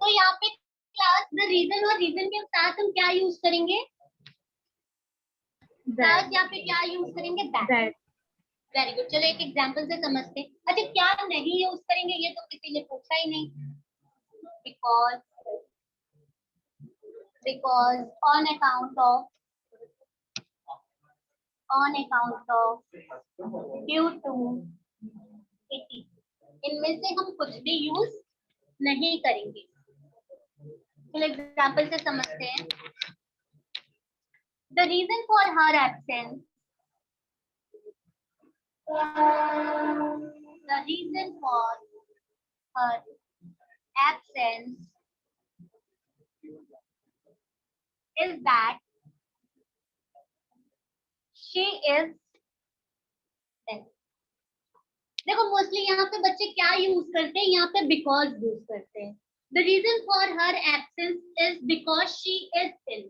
तो यहाँ पे क्लास द रीजन और रीजन के साथ हम क्या यूज करेंगे? क्लास या फिर क्या यूज करेंगे? दैट। Very good. चलो एक एग्जांपल से समझते हैं। अच्छा क्या नहीं यूज करेंगे ये तो किसी ने पूछा ही नहीं। because on account of due to it, इनमें से हम कुछ भी यूज नहीं करेंगे। चलो एग्जांपल से समझते हैं। The reason for her absence, the reason for her absence is that she is dead. देखो मोस्टली यहाँ पे बच्चे क्या यूज करते हैं? यहाँ पे बिकॉज यूज करते हैं। The reason for her absence is because she is ill.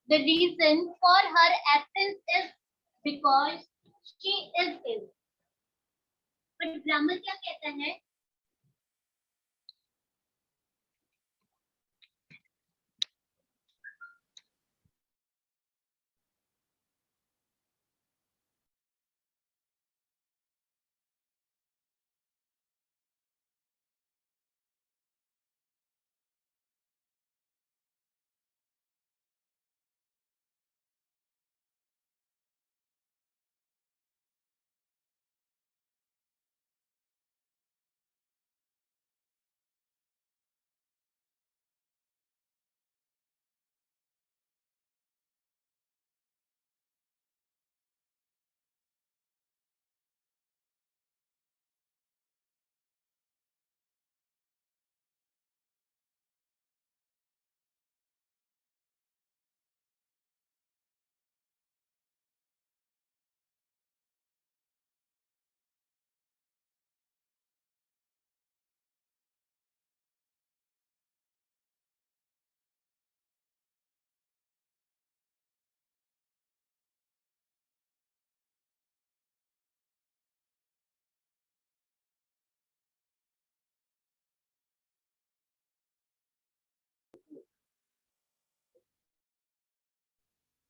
The reason for her absence is because she is ill. But grammar क्या कहता है?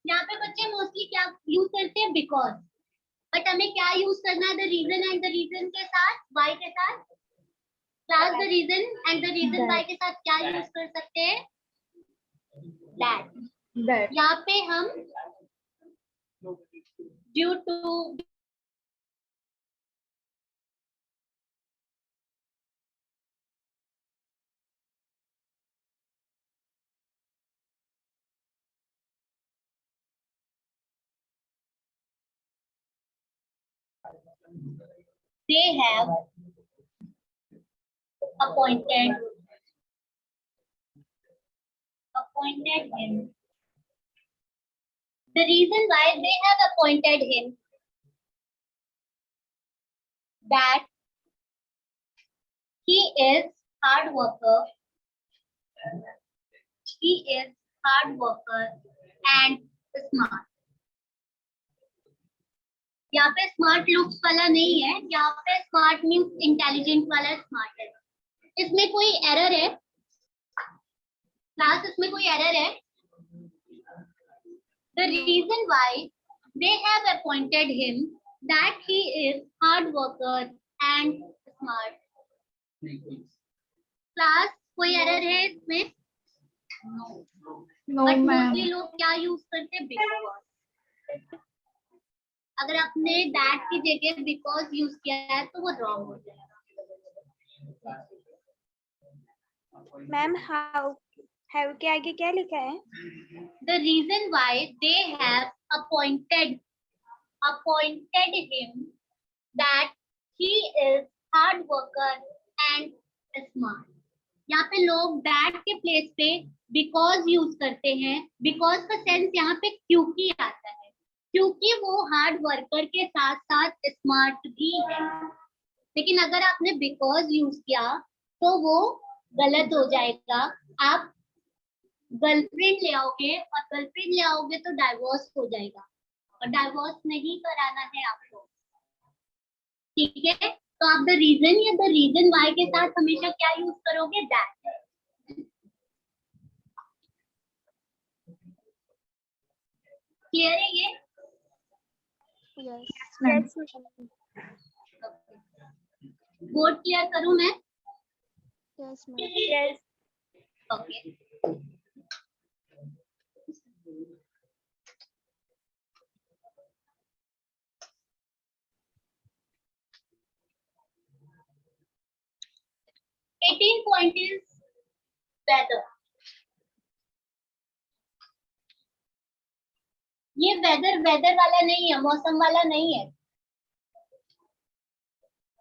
यहाँ पे बच्चे मोस्टली क्या यूज करते हैं? बिकॉज। बट हमें क्या यूज करना है? The reason and the reason के साथ, वाई के साथ। Class the reason and the reason why के साथ क्या यूज कर सकते हैं? दैट। यहाँ पे हम due to they have appointed him. The reason why they have appointed him, that he is hard worker. He is hard worker and smart. यहाँ पे स्मार्ट लुक्स वाला नहीं है, यहाँ पे स्मार्ट मीन्स इंटेलिजेंट वाला स्मार्ट है। इसमें कोई एरर है क्लास? इसमें कोई एरर है? The reason why they have appointed him, that he is hard worker and smart. Class कोई एरर है इसमें? No, but ma'am. मोस्टली लोग क्या यूज करते हैं? बिकॉज। अगर आपने दैट की जगह बिकॉज यूज किया है तो वो रॉन्ग हो जाएगा। मैम हैव के आगे क्या लिखा है? The reason why they have appointed him, that he is hard worker and smart. यहाँ पे लोग that के प्लेस पे because यूज करते हैं। because का सेंस यहाँ पे क्योंकि आता है, क्योंकि वो हार्ड वर्कर के साथ साथ स्मार्ट भी है। लेकिन अगर आपने बिकॉज यूज किया तो वो गलत हो जाएगा। आप गर्लफ्रेंड ले आओगे और गर्लफ्रेंड ले आओगे तो डाइवोर्स हो जाएगा, और डाइवोर्स नहीं कराना है आपको। ठीक है, तो आप द रीजन या द रीजन वाई के साथ हमेशा क्या यूज करोगे? दैट। क्लियर है ये? Yes. Yes, ma'am. Board clear करूं मैं? Yes, ma'am. Yes. Okay. Eighteen point is whether. ये वेदर वेदर वाला नहीं है, मौसम वाला नहीं है।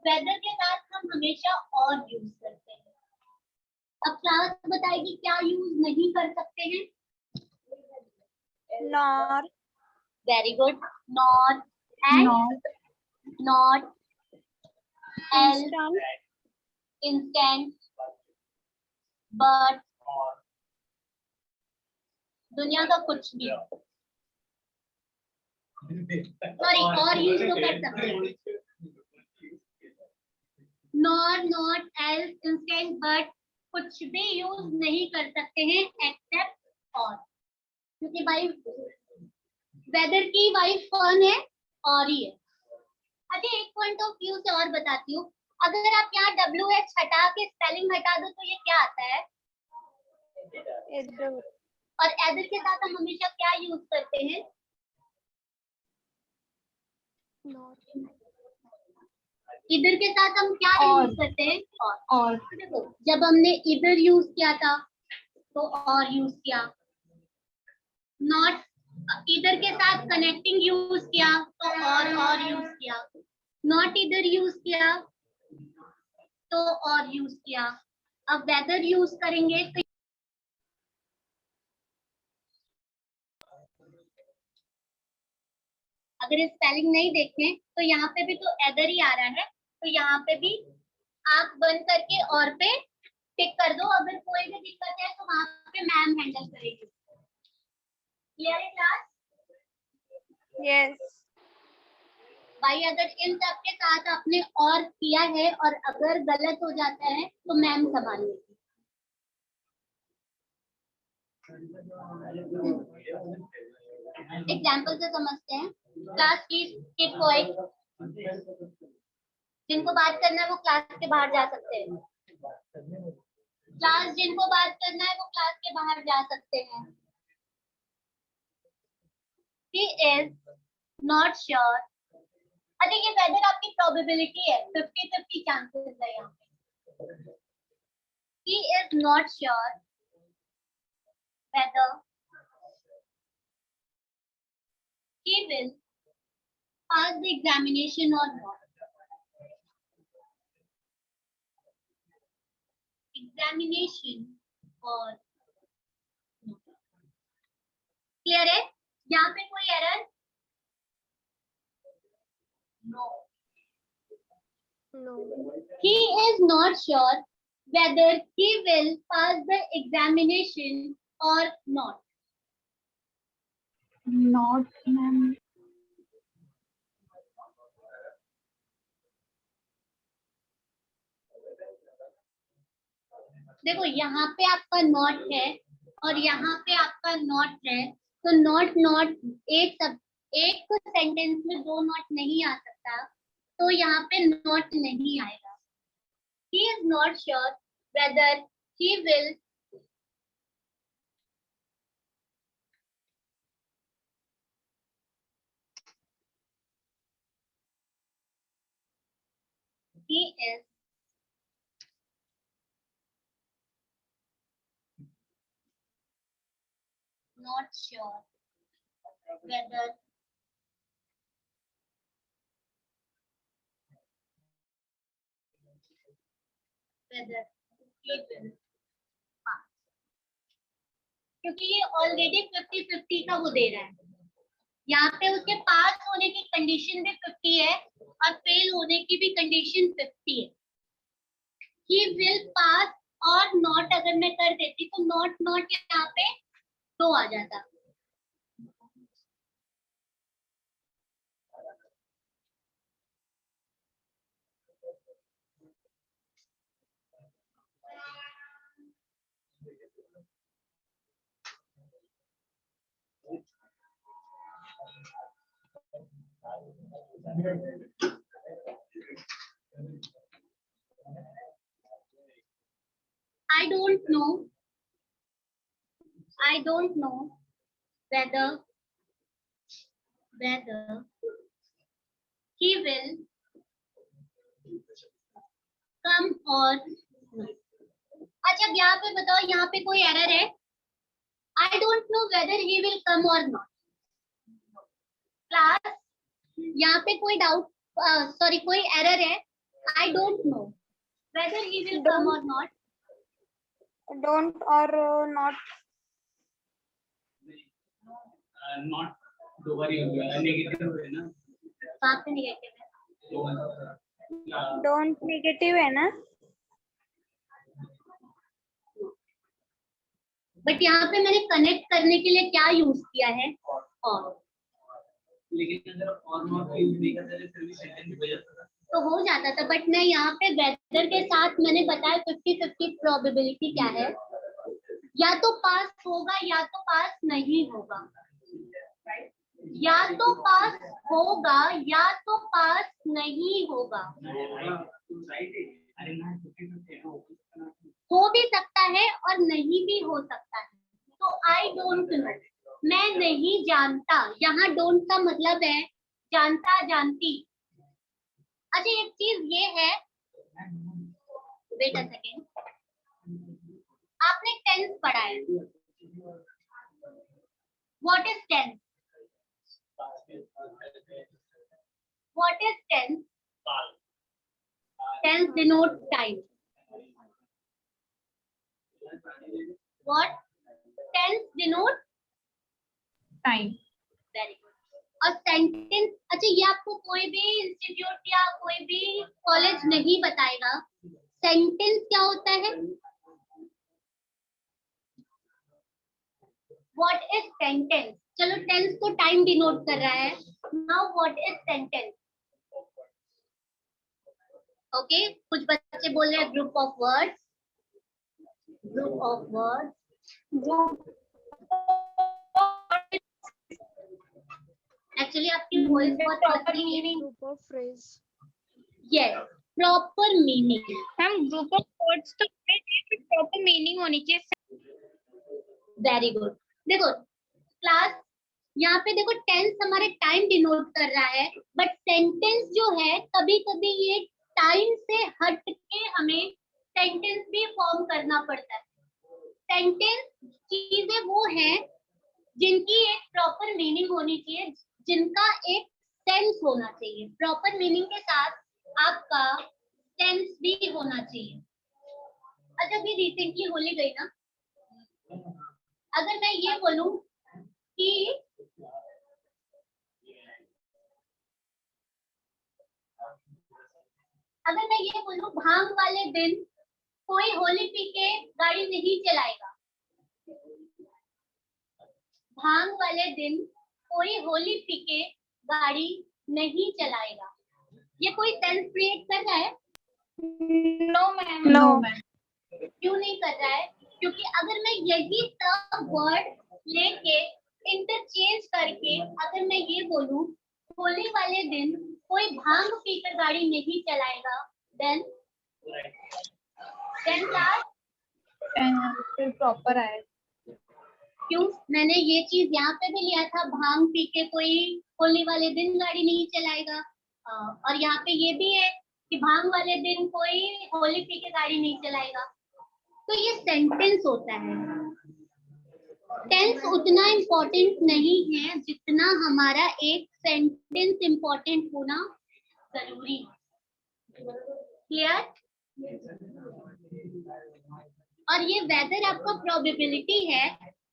वेदर के साथ हम हमेशा और यूज करते हैं। अब क्लास बताएगी क्या यूज नहीं कर सकते हैं। Nor. Very good. Not and naught L Instant. Instant but दुनिया का कुछ भी। सॉरी, और यूज तो कर सकते हैं। Nor not else instant but कुछ भी यूज नहीं कर सकते हैं एक्सेप्ट और, क्योंकि भाई वेदर की वाइफ कौन है? और ही है। अच्छा, एक पॉइंट ऑफ व्यू से और बताती हूँ। अगर आप यहाँ WH हटा के स्पेलिंग हटा दो तो ये क्या आता है? Either. और एदर के साथ हम हमेशा क्या यूज करते हैं? Not. इधर के साथ हम क्या और। यूज करते हैं? और देखो, जब हमने इधर यूज किया था तो और यूज किया। नॉट इधर के साथ कनेक्टिंग यूज किया तो और यूज किया। नॉट इधर यूज किया तो और यूज किया। अब वेदर यूज करेंगे तो अगर स्पेलिंग नहीं देखें तो यहाँ पे भी तो एदर ही आ रहा है, तो यहाँ पे भी आंख बंद करके और पे टिक कर दो। अगर कोई भी दिक्कत है तो वहां पे मैम हैंडल करेगी। क्लियर है क्लास? Yes. भाई अगर इन सब के साथ आपने और किया है और अगर गलत हो जाता है तो मैम संभाल लेगी। एग्जाम्पल से समझते हैं। Class please keep quiet. जिनको बात करना है वो क्लास के बाहर जा सकते हैं। क्लास जिनको बात करना है वो क्लास के बाहर जा सकते हैं। He is not sure। अच्छा, ये वेदर आपकी प्रोबेबिलिटी है, 50-50 चांसेस है यहाँ पे। He is not sure whether he will pass the examination or not। Examination और क्लियर है? यहाँ पे कोई error? No. No. He is not sure whether he will pass the examination or not। Not ma'am. देखो, यहाँ पे आपका not है और यहाँ पे आपका नॉट है, तो नॉट नॉट एक सेंटेंस में दो नॉट नहीं आ सकता, तो यहाँ पे नॉट नहीं आएगा। He is not sure whether he will he is not sure whether he will pass। क्योंकि ये ऑलरेडी 50-50 का वो दे रहा है। यहाँ पे उसके पास होने की कंडीशन भी 50 है और फेल होने की भी कंडीशन 50 है। He will pass और नॉट अगर मैं कर देती तो नॉट नॉट यहाँ पे दो आ जाता। I don't know whether he will come or not. अच्छा अब यहाँ पे बताओ, यहाँ पे कोई एरर है? I don't know whether he will come or not. Class यहाँ पे कोई डाउट, सॉरी कोई एरर है? I don't know whether he will come or not. Don't or not. Not दो बार यूज हुआ है, नेगेटिव है ना, कहाँ पे नेगेटिव है? Don't negative है ना? बट यहाँ पे मैंने कनेक्ट करने के लिए क्या यूज किया है? और लेकिन अगर और नॉट यूज नहीं करते थे फिर भी सेंटेंस हो जाता था। तो हो जाता था, बट मैं यहाँ पे वेदर के साथ मैंने बताया 50-50 प्रोबेबिलिटी क्या है, या तो पास होगा या तो पास नहीं होगा, या तो पास होगा या तो पास नहीं होगा। हो भी सकता है और नहीं भी हो सकता है। तो आई डोंट नो, मैं नहीं जानता, यहाँ डोंट का मतलब है जानता जानती। अच्छा एक चीज ये है, वेट अ सेकेंड, आपने टेंस पढ़ा है, what is tense? What is tense? Tense denote time. What? Tense denote time. Very good. और सेंटेंस, अच्छा ये आपको कोई भी इंस्टीट्यूट या कोई भी कॉलेज नहीं बताएगा, सेंटेंस क्या होता है? What is sentence? चलो टेंस तो टाइम डिनोट कर रहा है, now what is sentence? Okay, कुछ बच्चे बोल रहे हैं group of words, group of words. Actually आपकी वॉइस बहुत पतली है। Group of phrase. Yes, proper meaning. हम ग्रुप ऑफ वर्ड्स तो प्रॉपर मीनिंग होनी चाहिए। Very good. देखो क्लास, यहाँ पे देखो टेंस हमारे टाइम डिनोट कर रहा है, बट सेंटेंस जो है कभी कभी ये टाइम से हट के हमें सेंटेंस भी फॉर्म करना पड़ता है। सेंटेंस चीजें वो हैं जिनकी एक प्रॉपर मीनिंग होनी चाहिए, जिनका एक सेंस होना चाहिए। प्रॉपर मीनिंग के साथ आपका सेंस भी होना चाहिए। अच्छा अभी रिसेंटली होली गई ना, अगर मैं ये बोलूं कि भांग वाले दिन कोई होली पी के गाड़ी नहीं चलाएगा, भांग वाले दिन कोई होली पी के गाड़ी नहीं चलाएगा, ये कोई सेंस क्रिएट कर रहा है? No ma'am. No. क्यों नहीं कर रहा है? क्योंकि अगर मैं यही सब वर्ड लेके इंटरचेंज करके अगर मैं ये बोलूं होली वाले दिन कोई भांग पीकर गाड़ी नहीं चलाएगा, देन क्लास फिर प्रॉपर आए। क्यों? मैंने ये चीज यहाँ पे भी लिया था, भांग पी के कोई होली वाले दिन गाड़ी नहीं चलाएगा, और यहाँ पे ये भी है कि भांग वाले दिन कोई होली पी के गाड़ी नहीं चलाएगा। तो ये सेंटेंस होता है। टेंस उतना इम्पोर्टेंट नहीं है जितना हमारा एक सेंटेंस इम्पोर्टेंट होना जरूरी है। क्लियर? और ये वेदर आपका प्रोबेबिलिटी है,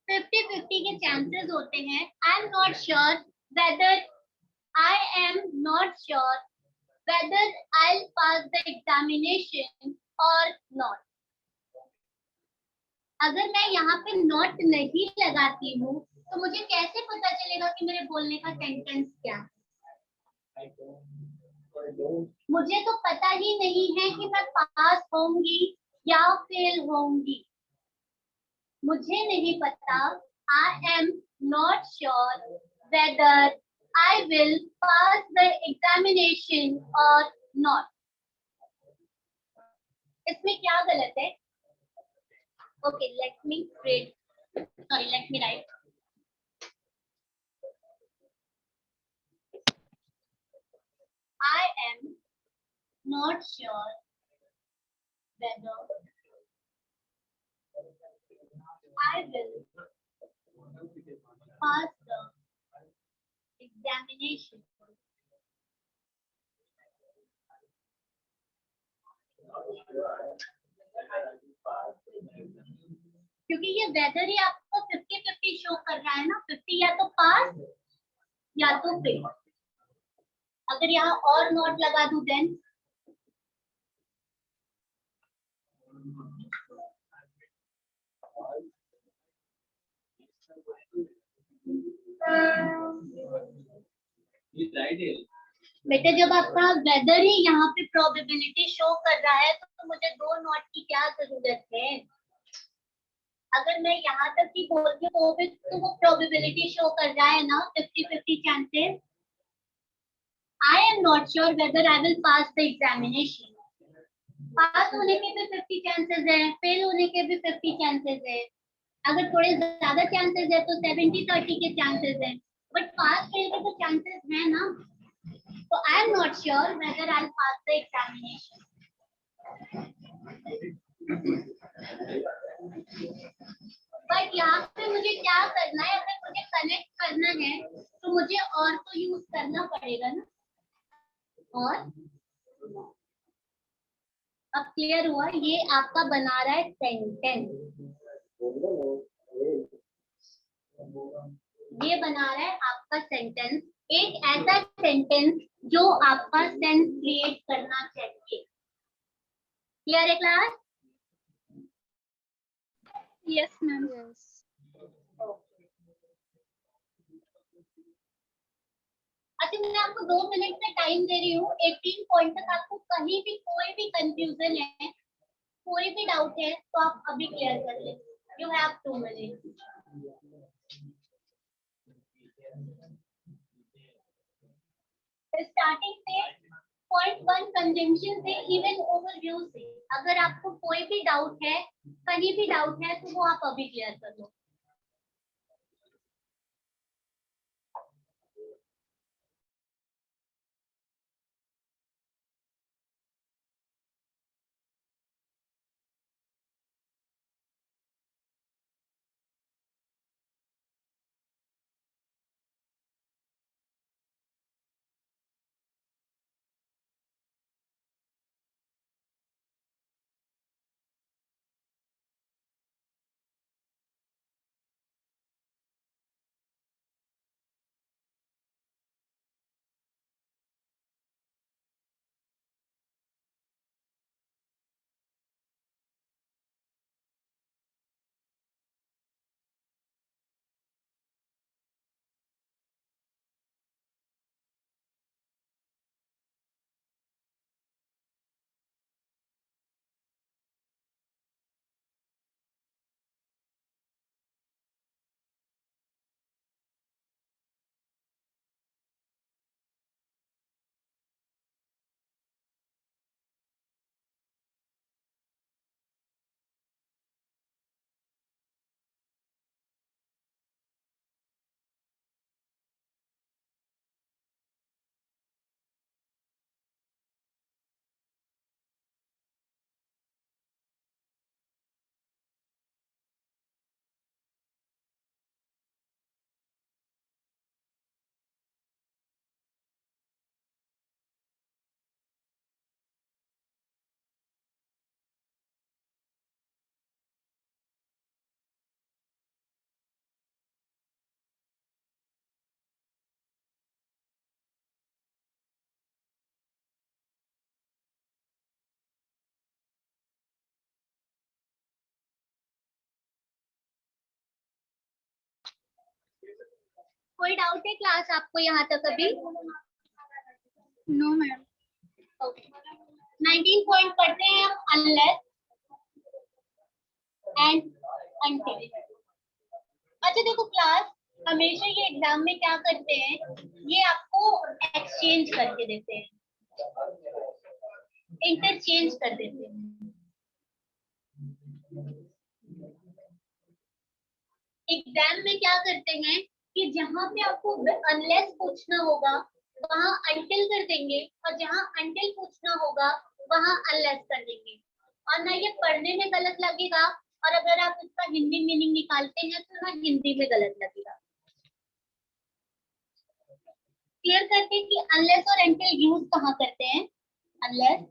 50-50 के चांसेस होते हैं। आई am not sure whether, I am not sure whether I will pass the examination और नॉट। अगर मैं यहाँ पे नॉट नहीं लगाती हूँ तो मुझे कैसे पता चलेगा कि मेरे बोलने का सेंटेंस क्या है? मुझे तो पता ही नहीं है कि मैं पास होंगी या फेल होंगी, मुझे नहीं पता। आई am not sure weather I will pass the examination or not. इसमें क्या गलत है? Okay, let me write. I am not sure whether I will pass the examination. क्योंकि ये वेदर ही आपको 50-50 शो कर रहा है ना, 50 या तो पास या तो फेल। अगर यहाँ और नॉट लगा दूं देन बेटे जब आपका वेदर ही यहाँ पे प्रोबेबिलिटी शो कर रहा है तो मुझे दो नॉट की क्या जरूरत है? अगर मैं यहाँ तक ही बोलती हूँ तो वो प्रोबेबिलिटी शो कर रहा है ना 50-50 chances. I am not sure whether I will pass the examination. Pass होने के भी 50 चांसेस है, फेल होने के भी 50 चांसेस है। अगर थोड़े ज्यादा चांसेस है तो 70-30 के चांसेस है, बट पास फेल के तो चांसेस है ना। तो आई am not sure whether I will pass the examination. But यहाँ पे मुझे क्या करना है? अगर मुझे कनेक्ट करना है तो मुझे और तो यूज करना पड़ेगा ना। और अब क्लियर हुआ? ये आपका बना रहा है सेंटेंस, ये बना रहा है आपका सेंटेंस, एक ऐसा सेंटेंस जो आपका सेंस क्रिएट करना चाहिए। क्लियर है क्लास? Yes ma'am. यस। अच्छा मैं आपको 2 मिनट का टाइम दे रही हूँ। 18 पॉइंट तक आपको कहीं भी कोई भी कंफ्यूजन है, कोई भी डाउट है तो आप अभी क्लियर कर ले। You have 2 minute. स्टार्टिंग से पॉइंट 1 कंजंक्शन से इवन ओवरव्यू से अगर आपको कोई भी डाउट है, कहीं भी डाउट है तो वो आप अभी क्लियर कर लो। कोई डाउट है क्लास आपको यहाँ तक अभी? No ma'am. ओके 19 पॉइंट पढ़ते हैं हम। Unless and until. अच्छा देखो क्लास, हमेशा ये एग्जाम में क्या करते हैं, ये आपको एक्सचेंज करके देते हैं, इंटरचेंज कर देते हैं। एग्जाम में क्या करते हैं कि जहां पे आपको अनलेस पूछना होगा वहां अनटिल कर देंगे, और जहां अनटिल पूछना होगा वहां अनलेस कर देंगे। और ना ये पढ़ने में गलत लगेगा, और अगर आप इसका हिंदी मीनिंग निकालते हैं तो ना हिंदी में गलत लगेगा। क्लियर करते हैं कि अनलेस और अनटिल यूज कहाँ करते हैं। अनलेस,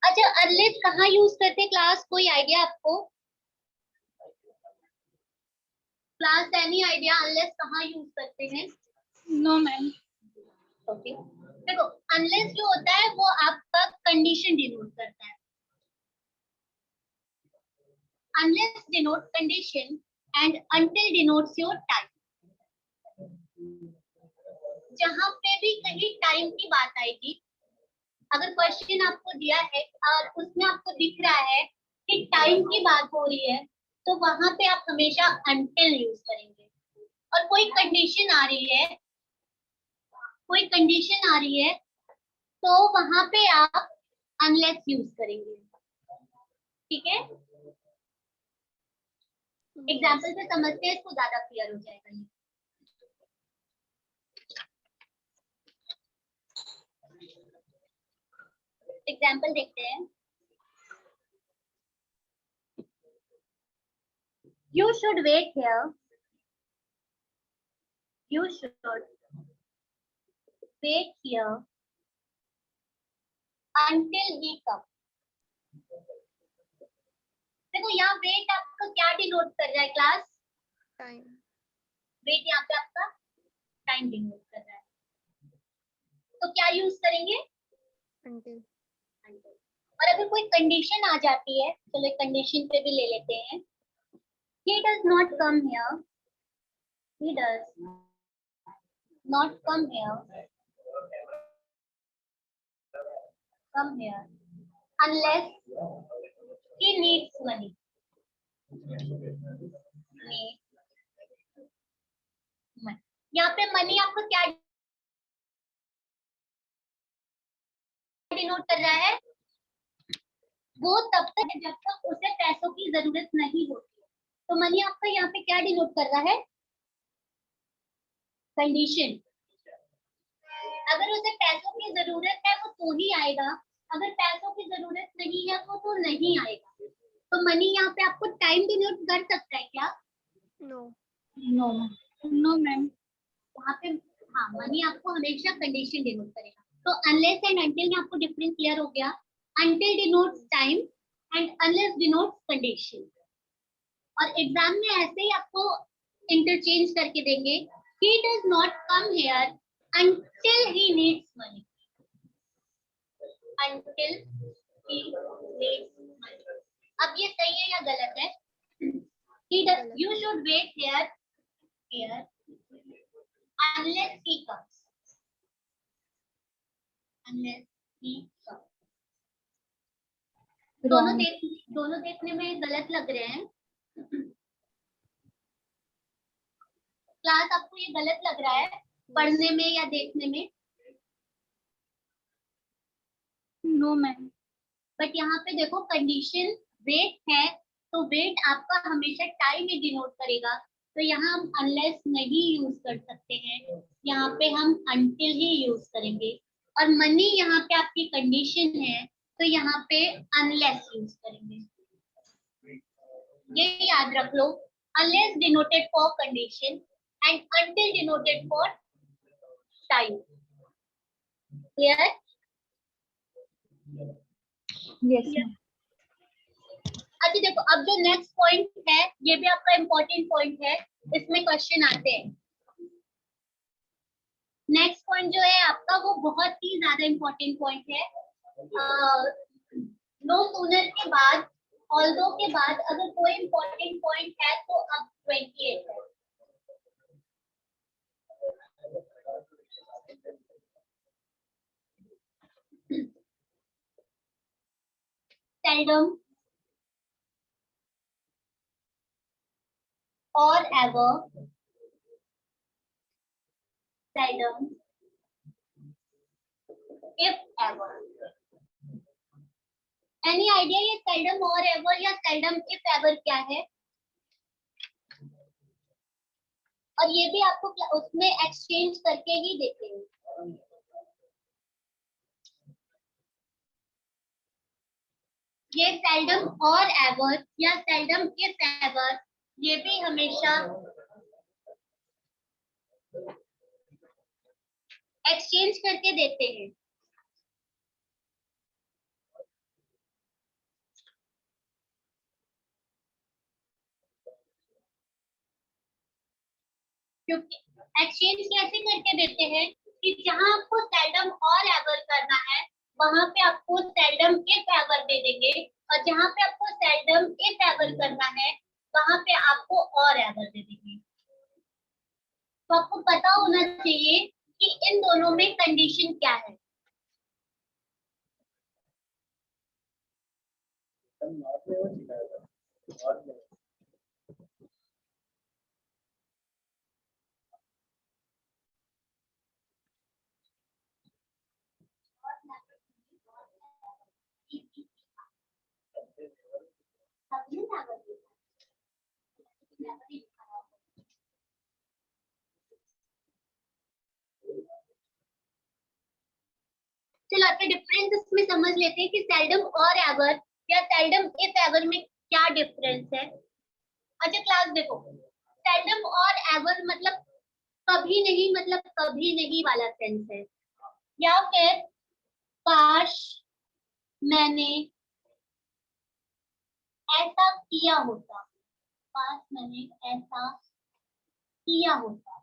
अच्छा अनलेस कहाँ यूज करते हैं क्लास, कोई आइडिया आपको? क्लास एनी आइडिया अनलेस कहाँ यूज करते हैं? No ma'am. ओके, देखो अनलेस जो होता है वो आपका कंडीशन डिनोट करता है। Unless denote condition and until denotes your time. जहां पे भी कहीं टाइम की बात आएगी, अगर क्वेश्चन आपको दिया है और उसमें आपको दिख रहा है कि टाइम की बात हो रही है, तो वहां पे आप हमेशा अनटिल यूज करेंगे। और कोई कंडीशन आ रही है, कोई कंडीशन आ रही है, तो वहां पे आप अनलेस यूज करेंगे। ठीक है, एग्जाम्पल से समझते हैं, इसको ज्यादा क्लियर हो जाएगा ये। एग्जाम्पल देखते हैं। You should wait here. You should wait here until he comes. देखो यहाँ वेट आपका क्या डिनोट कर रहा है क्लास? टाइम। वेट यहाँ पे आपका टाइम डिनोट कर रहा है, तो क्या यूज करेंगे? until। और अगर कोई कंडीशन आ जाती है, चलो एक कंडीशन पे भी ले लेते हैं। He does not come here. He does not come here. Come here unless he needs money. यहाँ पे मनी आपको क्या डिनोट कर रहा है? वो तब तक है जब तक उसे पैसों की जरूरत नहीं होती। तो मनी आपका यहाँ पे क्या डिनोट कर रहा है? कंडीशन। अगर उसे पैसों की जरूरत है वो तो ही आएगा, अगर पैसों की जरूरत नहीं है तो नहीं आएगा। तो मनी यहाँ पे आपको टाइम डिनोट कर सकता है क्या? नो। No no ma'am. वहाँ पे हाँ, मनी आपको हमेशा कंडीशन डिनोट करेगा। तो अनलेस एंड अनटिल में आपको डिफरेंस क्लियर हो गया। Until denotes time and unless denotes condition. और एग्जाम में ऐसे ही आपको इंटरचेंज करके देंगे। He does not come here until he needs money. Until he needs money. अब ये सही है या गलत है? You should wait here unless he comes. Unless he comes. दोनों देखने में गलत लग रहे हैं। क्लास आपको ये गलत लग रहा है पढ़ने में या देखने में? No ma'am. बट यहाँ पे देखो कंडीशन वेट है, तो वेट आपका हमेशा टाइम ही डिनोट करेगा। तो यहाँ हम अनलेस नहीं यूज कर सकते हैं, यहाँ पे हम अनटिल ही यूज करेंगे। और मनी यहाँ पे आपकी कंडीशन है, तो यहाँ पे अनलेस यूज करेंगे। ये याद रख लो, unless denoted for condition and until denoted for time. Clear? Yes. अच्छा देखो, अब जो नेक्स्ट पॉइंट है ये भी आपका इम्पोर्टेंट पॉइंट है, इसमें क्वेश्चन आते हैं। नेक्स्ट पॉइंट जो है आपका वो बहुत ही ज्यादा इम्पोर्टेंट पॉइंट है। नो सूनर के बाद, ऑल्दो के बाद अगर कोई इम्पोर्टेंट पॉइंट है तो अब 28 है। seldom, or ever, seldom, if ever. Any idea ये seldom or ever या seldom if ever क्या है? और ये भी आपको उसमें एक्सचेंज करके ही देखेंगे। ये seldom or ever या seldom if ever ये भी हमेशा एक्सचेंज करके देते हैं। क्योंकि एक्सचेंज कैसे करके देते हैं कि जहां आपको seldom और ever करना है वहां पे आपको seldom if ever दे देंगे, और जहां पे आपको seldom if ever करना है वहां पे आपको और ever दे देंगे। तो आपको पता होना चाहिए कि इन दोनों में कंडीशन क्या है। चलो आपके डिफरेंस इसमें समझ लेते हैं कि seldom और ever या seldom if ever में क्या डिफरेंस है। अच्छा क्लास देखो, seldom और ever मतलब कभी नहीं, मतलब कभी नहीं वाला सेंस है, या फिर काश मैंने ऐसा किया होता, काश मैंने ऐसा किया होता।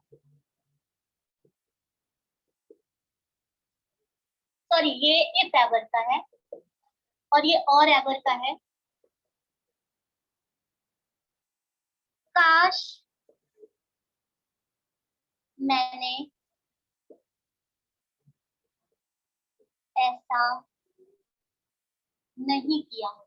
सॉरी ये if ever का है और ये और ever का है। काश मैंने ऐसा नहीं किया होता।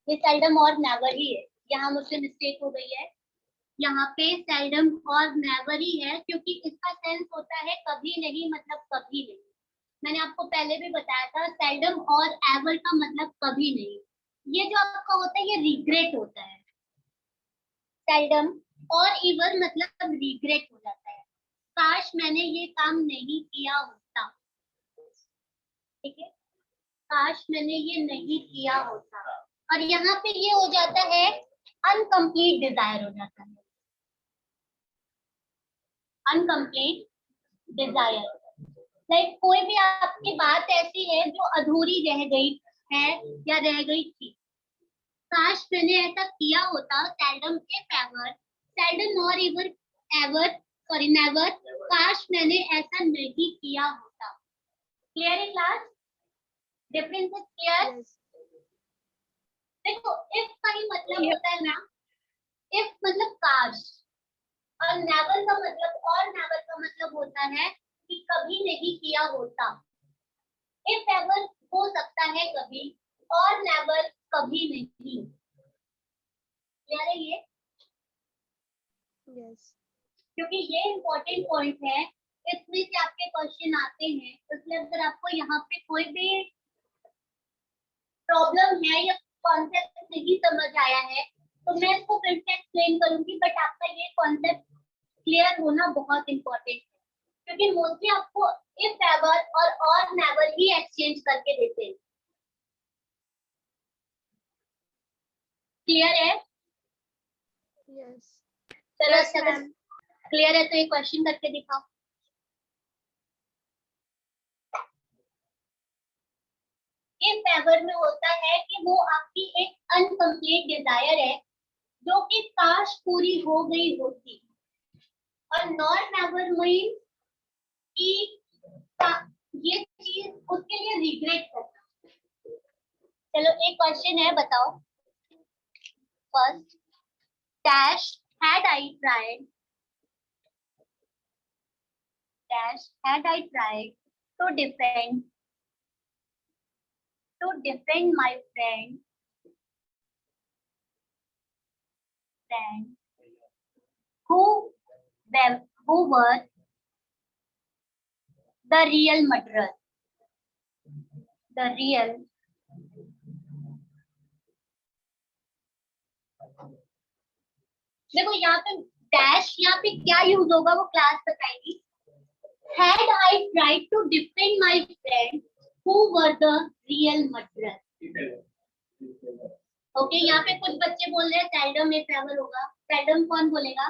ये seldom और never ही है, यहाँ मुझसे मिस्टेक हो गई है। यहाँ पे seldom और never ही है क्योंकि इसका सेंस होता है कभी नहीं, मतलब कभी नहीं। मैंने आपको पहले भी बताया था seldom और ever का मतलब कभी नहीं। ये जो आपका होता है ये रिग्रेट होता है। seldom और ever मतलब रिग्रेट हो जाता है, काश मैंने ये काम नहीं किया होता। ठीक है, काश मैंने ये नहीं किया होता। और यहाँ पे ये हो जाता है अनकंप्लीट डिजायर हो जाता है, अनकंप्लीट डिजायर। लाइक कोई भी आपकी बात ऐसी है जो अधूरी रह गई है या रह गई थी, काश मैंने ऐसा किया होता, seldom if ever, seldom और ever सॉरी नेवर, काश मैंने ऐसा नहीं किया होता। क्लियर है class? Difference is clear? Yes. देखो इफ का ही मतलब होता है ना, इफ मतलब काश, और नेवर का मतलब, और नेवर का मतलब होता है कि कभी नहीं किया होता। इफ एवर हो सकता है कभी, और नेवर कभी नहीं। क्लियर है ये? Yes. क्योंकि ये इम्पोर्टेंट पॉइंट है, इसमें से आपके क्वेश्चन आते हैं, इसलिए अगर आपको यहाँ पे कोई भी प्रॉब्लम है या कॉन्सेप्ट नहीं समझ आया है तो मैं इसको फिर से एक्सप्लेन करूंगी, बट आपका ये कॉन्सेप्ट क्लियर होना बहुत इम्पोर्टेंट है क्योंकि मोस्टली आपको इफ एवर और नेवर ही एक्सचेंज करके देते हैं। क्लियर है? Yes. चलो Yes, अच्छा ma'am. क्लियर है तो एक क्वेश्चन करके दिखाओ। इफ एवर में होता है कि वो आपकी एक अनकंप्लीट डिजायर है जो कि काश पूरी हो गई होती, और नॉट नेवर मीन कि ये चीज उसके लिए रिग्रेट करना। चलो एक क्वेश्चन है, बताओ। First, dash had I tried dash had I tried to defend my friend who who were the real murderer. The real देखो यहाँ पे डैश यहाँ पे क्या यूज होगा वो क्लास बताएगी. Had I tried to defend my friend who were the real murderer. Okay यहाँ पे कुछ बच्चे बोल रहे हैं seldom if ever होगा. seldom कौन बोलेगा?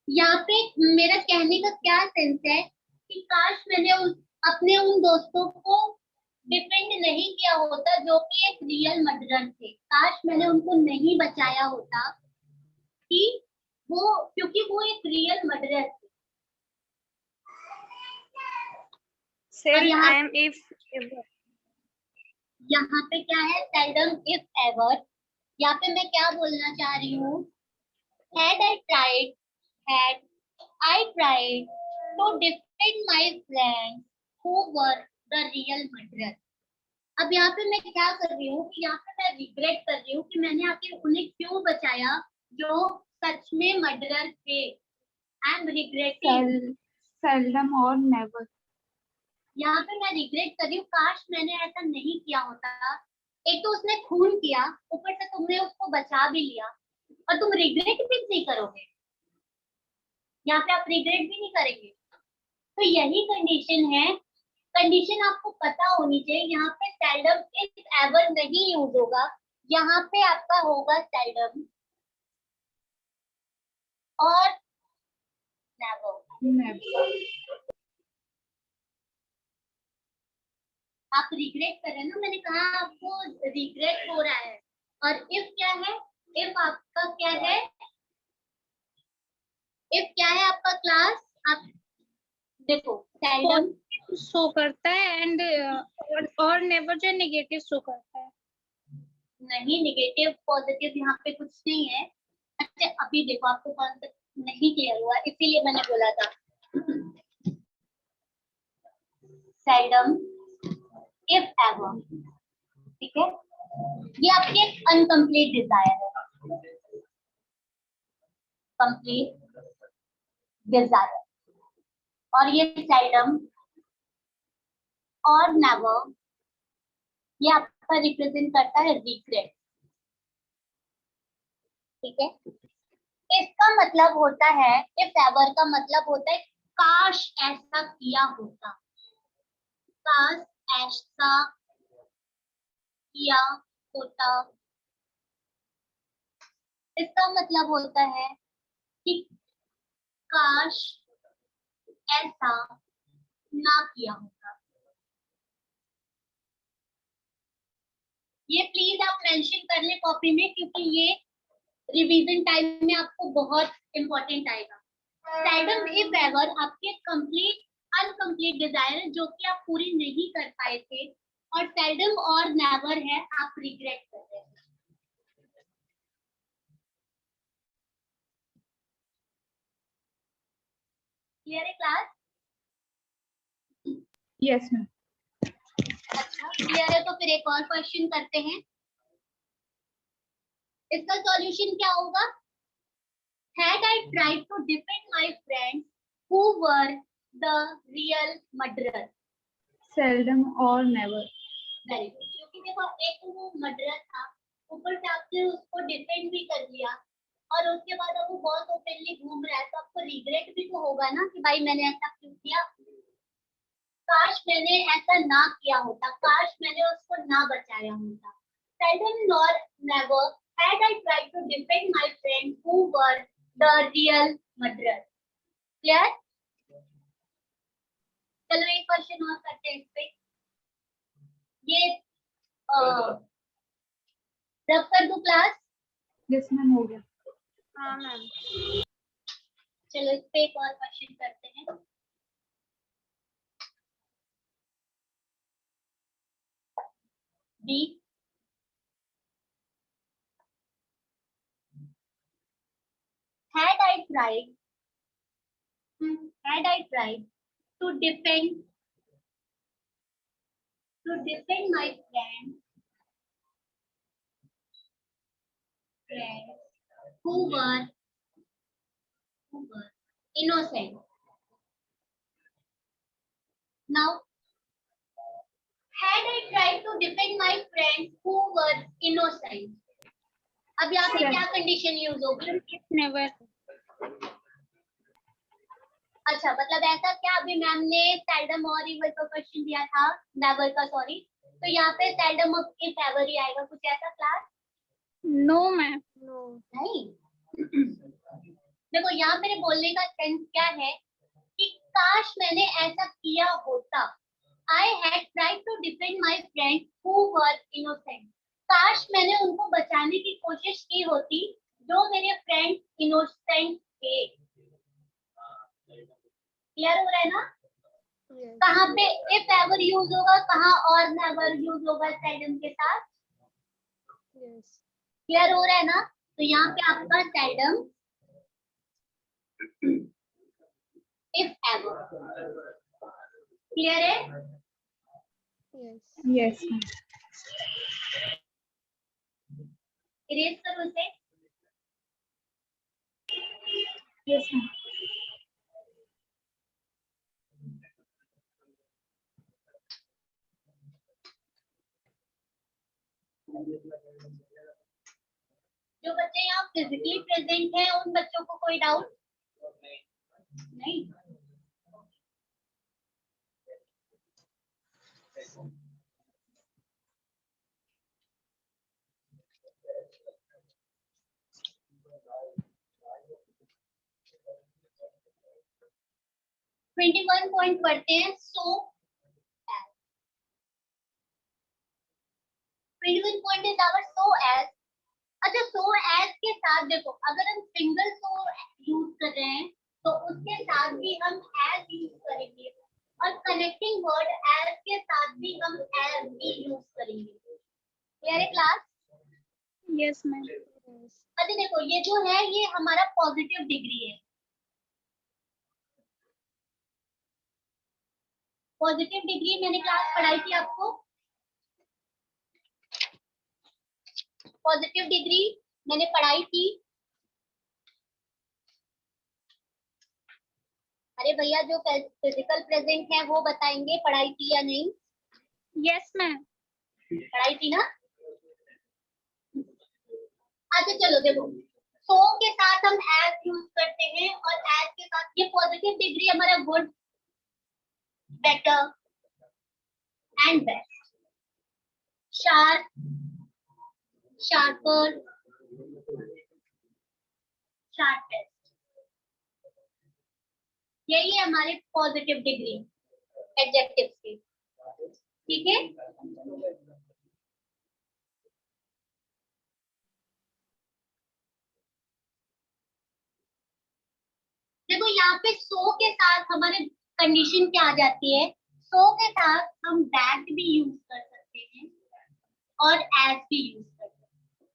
यहाँ पे मेरा कहने का क्या सेंस है कि काश मैंने अपने उन दोस्तों को डिफेंड नहीं किया होता जो कि एक रियल मर्डरर थे. काश मैंने उनको नहीं बचाया होता कि वो क्योंकि वो एक रियल मर्डरर थे. Said यहाँ- I am if ever. यहाँ पे क्या है seldom if ever. यहाँ पे मैं क्या बोलना चाह रही हूँ had I tried to defend my friends who were the real murderer. अब यहाँ पे मैं क्या कर रही हूँ कि यहाँ पे मैं रिग्रेट कर रही हूँ कि मैंने आखिर उन्हें क्यों बचाया जो सच में मर्डरर थे. I am regretting. seldom और never. यहाँ पे मैं रिग्रेट कर रही हूँ काश मैंने ऐसा नहीं किया होता. एक तो उसने खून किया ऊपर से तुमने उसको बचा भी लिया और तुम रिग्रेट भी नहीं करोगे. यहाँ पे आप रिग्रेट भी नहीं करेंगे. तो यही कंडीशन है. कंडीशन आपको पता होनी चाहिए. यहाँ पे seldom if ever नहीं यूज होगा. यहाँ पे आपका होगा seldom और never. Never. आप रिग्रेट कर रहे हैं ना. मैंने कहा आपको रिग्रेट हो रहा है. और इफ क्या है? इफ आपका क्या है? इफ क्या है आपका क्लास? आप देखो seldom शो करता है एंड और नेवर जो नेगेटिव शो करता है. नहीं. नेगेटिव पॉजिटिव यहाँ पे कुछ नहीं है. अच्छा अभी देखो आपको कॉन्सेप्ट नहीं क्लियर हुआ इसीलिए मैंने बोला था. seldom if ever. ठीक है. ये आपकी अनकम्प्लीट डिजायर है. Complete desire. और ये seldom और never ये आपका रिप्रेजेंट करता है रिग्रेट. ठीक है. इसका मतलब होता है इफ एवर का मतलब होता है काश ऐसा किया होता. काश ऐसा किया होता. इसका मतलब होता है कि काश ऐसा ना किया होता. ये प्लीज आप मेंशन कर ले कॉपी में क्योंकि ये रिवीजन टाइम में आपको बहुत इंपॉर्टेंट आएगा. seldom if ever आपके कंप्लीट अनकम्प्लीट डिजायर है जो कि आप पूरी नहीं कर पाए थे. और seldom और never है आप रिग्रेट कर रहे हैं. क्लियर है क्लास? Yes ma'am. अच्छा क्लियर है तो फिर एक और क्वेश्चन करते हैं. इसका सॉल्यूशन क्या होगा? Had I tried to defend my friends who were the real murderer. Seldom और never. Very good. क्योंकि देखो एक तो वो मर्डरर था ऊपर से आपने उसको डिफेंड भी कर लिया और उसके बाद अब वो बहुत ओपनली घूम रहा है तो आपको रिग्रेट भी तो होगा ना कि भाई मैंने ऐसा क्यों किया. काश मैंने ऐसा ना किया होता. काश मैंने उसको ना बचाया होता. seldom nor never had I tried to defend my friends who were the real murderer. Clear? चलो एक क्वेश्चन और करते हैं इस पे. ये रब कर दूं क्लास? Yes ma'am हो गया. हाँ मैम. चलो इस पे एक और क्वेश्चन करते हैं. B had I tried had I tried to defend my friends who were innocent. Now, had I tried to defend my friends who were innocent, अब यहाँ पे क्या कंडीशन यूज होगी? never. अच्छा, मतलब ऐसा क्या, अभी मैम ने सेल्डम और इवर का क्वेश्चन दिया था, नेवर का, सॉरी, तो यहाँ पे सेल्डम अब के फेवर ही आएगा, कुछ ऐसा क्लास? No ma'am. No. नहीं। देखो यहाँ मेरे बोलने का सेंस क्या है कि काश मैंने ऐसा किया होता, I had tried to defend my friends who were innocent. काश मैंने उनको बचाने की कोशिश की होती जो मेरे फ्रेंड इनोसेंट थे। क्लियर हो रहा है ना? Yes. कहाँ पे इफ एवर यूज होगा, कहाँ और नेवर यूज होगा सेल्डम के साथ? Yes. क्लियर हो रहा है ना? तो यहाँ पे आपका सेल्डम इफ एवर। क्लियर है? Yes. Yes ma'am. इरेज करो उसे। Yes ma'am. जो बच्चे यहाँ फिजिकली प्रेजेंट हैं उन बच्चों को कोई डाउट नहीं? 21 पॉइंट पढ़ते हैं। So 21 point is our so as. अच्छा, सो एज के साथ देखो, अगर हम सिंगल सो यूज कर रहे हैं तो उसके साथ भी हम एज यूज करेंगे, और कनेक्टिंग वर्ड एज के साथ भी हम एज भी यूज करेंगे। क्लियर है क्लास? Yes ma'am. Yes. अच्छा देखो, ये जो है ये हमारा पॉजिटिव डिग्री है। पॉजिटिव डिग्री मैंने क्लास पढ़ाई थी आपको। पॉजिटिव डिग्री मैंने पढ़ाई थी। अरे भैया, जो फिजिकल प्रेजेंट है वो बताएंगे पढ़ाई थी या नहीं? Yes ma'am. पढ़ाई थी ना? अच्छा चलो देखो, सो के साथ हम एज यूज करते हैं, और एज के साथ ये पॉजिटिव डिग्री हमारा good, better and best, sharp, sharper, sharpest, यही है हमारे पॉजिटिव डिग्री एडजेक्टिव्स के। ठीक है? देखो यहाँ पे सो के साथ हमारे कंडीशन क्या आ जाती है? सो के साथ हम दैट भी यूज कर सकते हैं और एज भी यूज कर सकते हैं।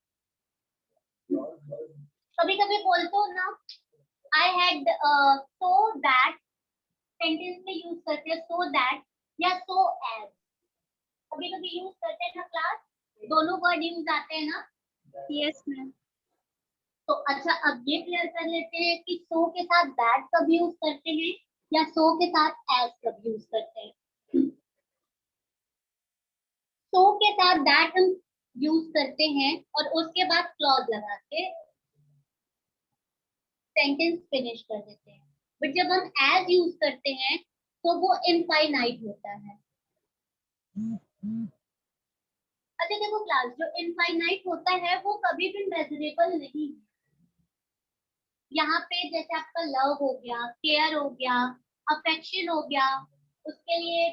कभी कभी बोलते हो ना, I had so that, sentence में यूज करते हैं सो दैट या सो एज, कभी कभी यूज करते हैं ना क्लास, दोनों वर्ड यूज आते हैं ना? Yes ma'am. तो अच्छा, अब ये क्लियर कर लेते हैं कि सो के साथ दैट कब यूज करते हैं या सो के साथ एज कब यूज करते हैं। सो के साथ दैट हम यूज करते हैं और उसके बाद क्लॉज लगा के सेंटेंस फिनिश कर देते हैं। बट जब हम एज यूज करते हैं तो वो इनफाइनाइट होता है। अच्छा देखो क्लास, जो इनफाइनाइट होता है वो कभी भी मेजरेबल नहीं है। यहाँ पे जैसे आपका लव हो गया, केयर हो गया, अफेक्शन हो गया, उसके लिए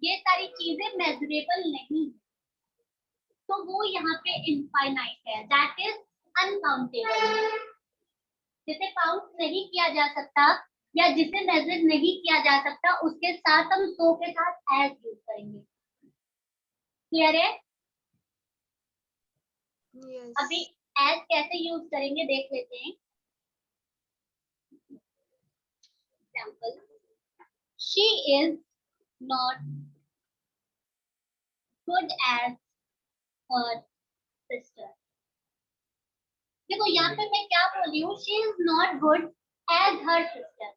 ये सारी चीजें मेजरेबल नहीं, तो वो यहाँ पे इनफाइनाइट है, दैट इज अनकाउंटेबल। जिसे काउंट नहीं किया जा सकता या जिसे मेजर नहीं किया जा सकता, उसके साथ हम सो के साथ एज यूज करेंगे। क्लियर है? Yes. अभी एज कैसे यूज करेंगे देख लेते हैं। example. She is not good as her sister. देखो यहाँ पे मैं क्या बोल रही हूँ, she is not good as her sister.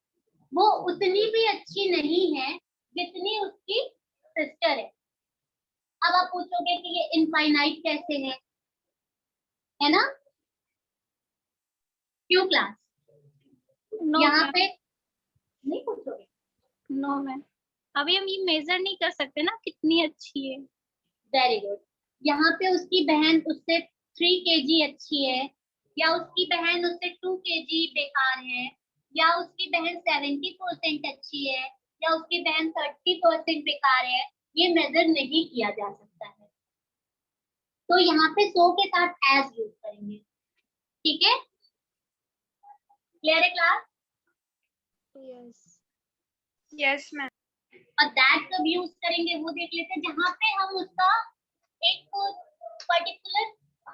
वो उतनी भी अच्छी नहीं है जितनी उसकी सिस्टर है. अब आप पूछोगे कि ये इनफाइनाइट कैसे है ना? क्यों क्लास? नो यहाँ मैम. पे नहीं पूछोगे? नो मैम, अभी हम ये मेजर नहीं कर सकते ना कितनी अच्छी है. Very good. यहाँ पे उसकी बहन उससे 3 kg अच्छी है, या उसकी बहन उससे 2 kg बेकार है, या उसकी बहन 70% अच्छी है, या उसकी बहन 30% बेकार है, ये मेजर नहीं किया जा सकता है. तो यहाँ पे सो के साथ एज यूज करेंगे. ठीक है, क्लियर है क्लास? यस. Yes ma'am. और दैट कब यूज करेंगे वो देख लेते हैं, जहाँ पे हम उसका एक पर्टिकुलर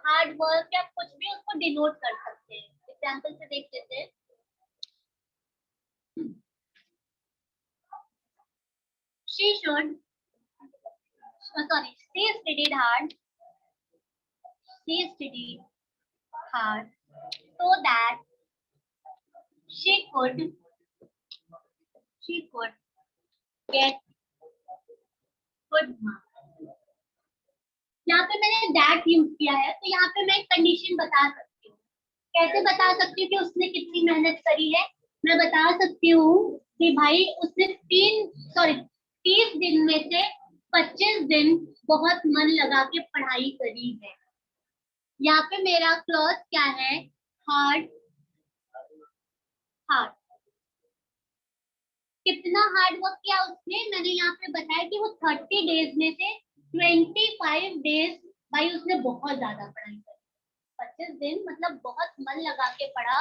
हार्ड वर्क या कुछ भी उसको डिनोट कर सकते हैं. एग्जांपल से देख लेते हैं. She should, she studied hard. She studied hard so that she could get good marks. यहाँ पे मैंने that यूज किया है, तो यहाँ पे मैं एक कंडीशन बता सकती हूँ. कैसे बता सकती हूँ कि उसने कितनी मेहनत करी है? मैं बता सकती हूँ कि भाई उसने 30 दिन में से 25 दिन बहुत मन लगा के पढ़ाई करी है. यहाँ पे मेरा क्लॉज क्या है? हार्ड. कितना हार्ड वर्क किया उसने? मैंने यहाँ पे बताया कि वो 30 डेज में से 25 डेज भाई उसने बहुत ज्यादा पढ़ाई करी. 25 दिन मतलब बहुत मन लगा के पढ़ा,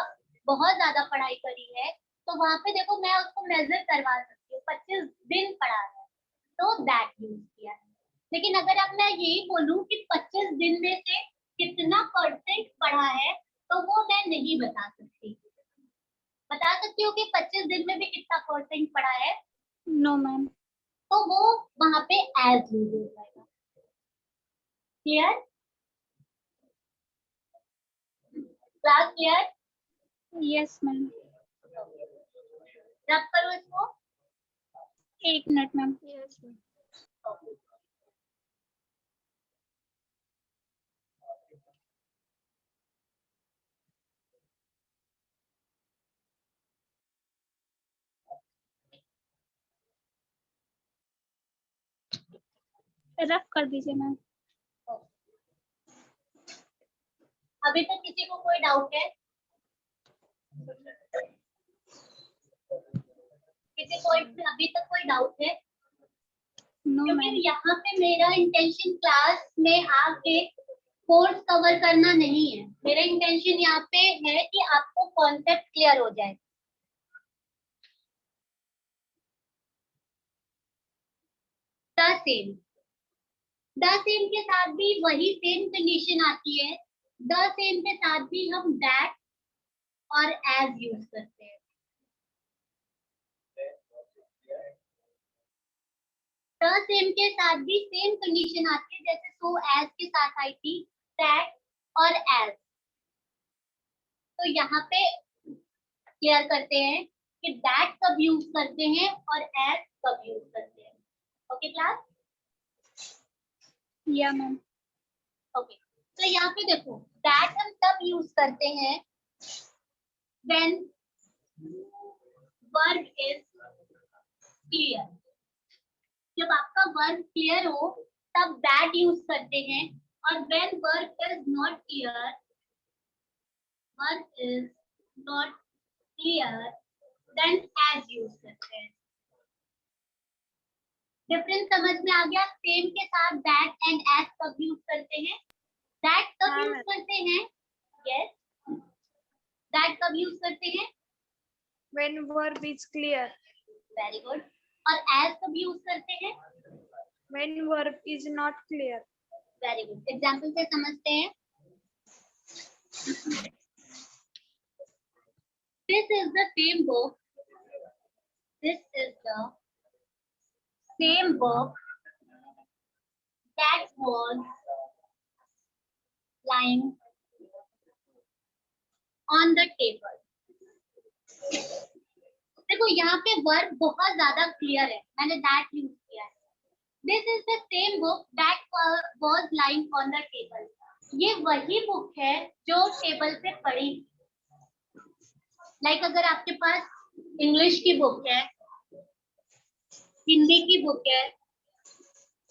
बहुत ज्यादा पढ़ाई करी है. तो वहां पे देखो मैं उसको मेजर करवा सकती हूँ, 25 दिन पढ़ा है, तो दैट यूज किया है. लेकिन अगर अब मैं यही बोलूँ कि 25 दिन में से कितना परसेंट पढ़ा है, तो वो मैं नहीं बता सकती. बता सकती हूँ कि 25 दिन में भी कितना परसेंट पढ़ा है? No ma'am. तो वो वहां पे एज यूज हो जाएगा. Clear? Class clear? Yes ma'am. Rub करो इसको. 1 minute ma'am. Yes ma'am. Rough कर दीजिए मैम. अभी तक किसी को कोई डाउट है? किसी को अभी तक कोई डाउट है? नो क्योंकि मैम. यहाँ पे मेरा इंटेंशन क्लास में आके कोर्स कवर करना नहीं है. मेरा इंटेंशन यहाँ पे है कि आपको कॉन्सेप्ट क्लियर हो जाए. द सेम के साथ भी वही सेम कंडीशन आती है. द सेम के साथ भी हम दैट और एज यूज करते हैं. द सेम के साथ भी सेम कंडीशन आती है, जैसे सो एज के साथ आई थी, दैट और एज. तो यहाँ पे क्लियर करते हैं कि दैट कब यूज करते हैं और एज कब यूज करते हैं. Okay class? या मैम. ओके. तो यहाँ पे देखो दैट हम तब यूज करते हैं व्हेन वर्ब इज क्लियर. जब आपका वर्ब क्लियर हो तब दैट यूज करते हैं, और when verb is not clear, verb is not clear, then as use करते हैं. डिफरेंस समझ में आ गया? सेम के साथ दैट एंड एज कब यूज करते हैं? दैट कब हाँ, यूज मैम. करते हैं? यस. दैट कब यूज करते हैं? When verb is clear. Very good. और एज कब यूज करते हैं? When verb is not clear. Very good. Example से समझते हैं. This is the same book this is the same book that was lying on the table. देखो यहाँ पे वर्ब बहुत ज्यादा क्लियर है, मैंने that यूज किया है. This is the same book that was lying on the table. ये वही बुक है जो टेबल पे पड़ी. लाइक अगर आपके पास इंग्लिश की बुक है, हिंदी की बुक है,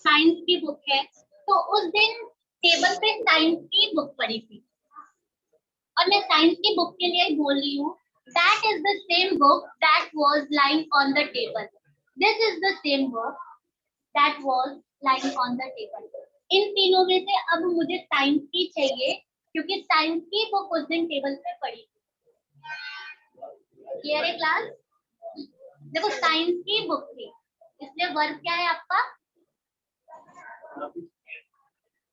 साइंस की बुक है, तो उस दिन टेबल पे साइंस की बुक पड़ी थी और मैं साइंस की बुक के लिए बोल रही हूँ. That is the same book that was lying on the table. This is the same book that was lying on the table. इन तीनों में से अब मुझे साइंस की चाहिए क्योंकि साइंस की बुक उस दिन टेबल पे पड़ी. क्लियर है क्लास? देखो साइंस की बुक थी इसलिए वर्ब क्या है आपका?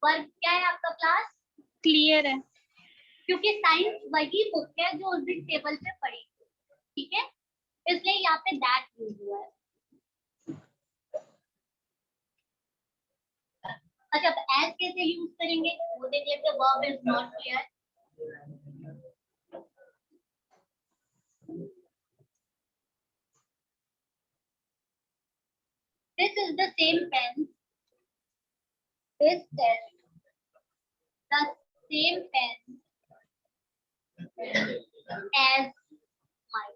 वर्ब क्या है आपका क्लास? क्लियर है. क्योंकि साइंस वही बुक है जो उस दिन टेबल पे पड़ी. ठीक है, इसलिए यहाँ पे दैट यूज हुआ है. अच्छा, अब एज कैसे यूज करेंगे वो देख लेते हैं. Verb is not clear. This is the same pen. This is the same pen as mine.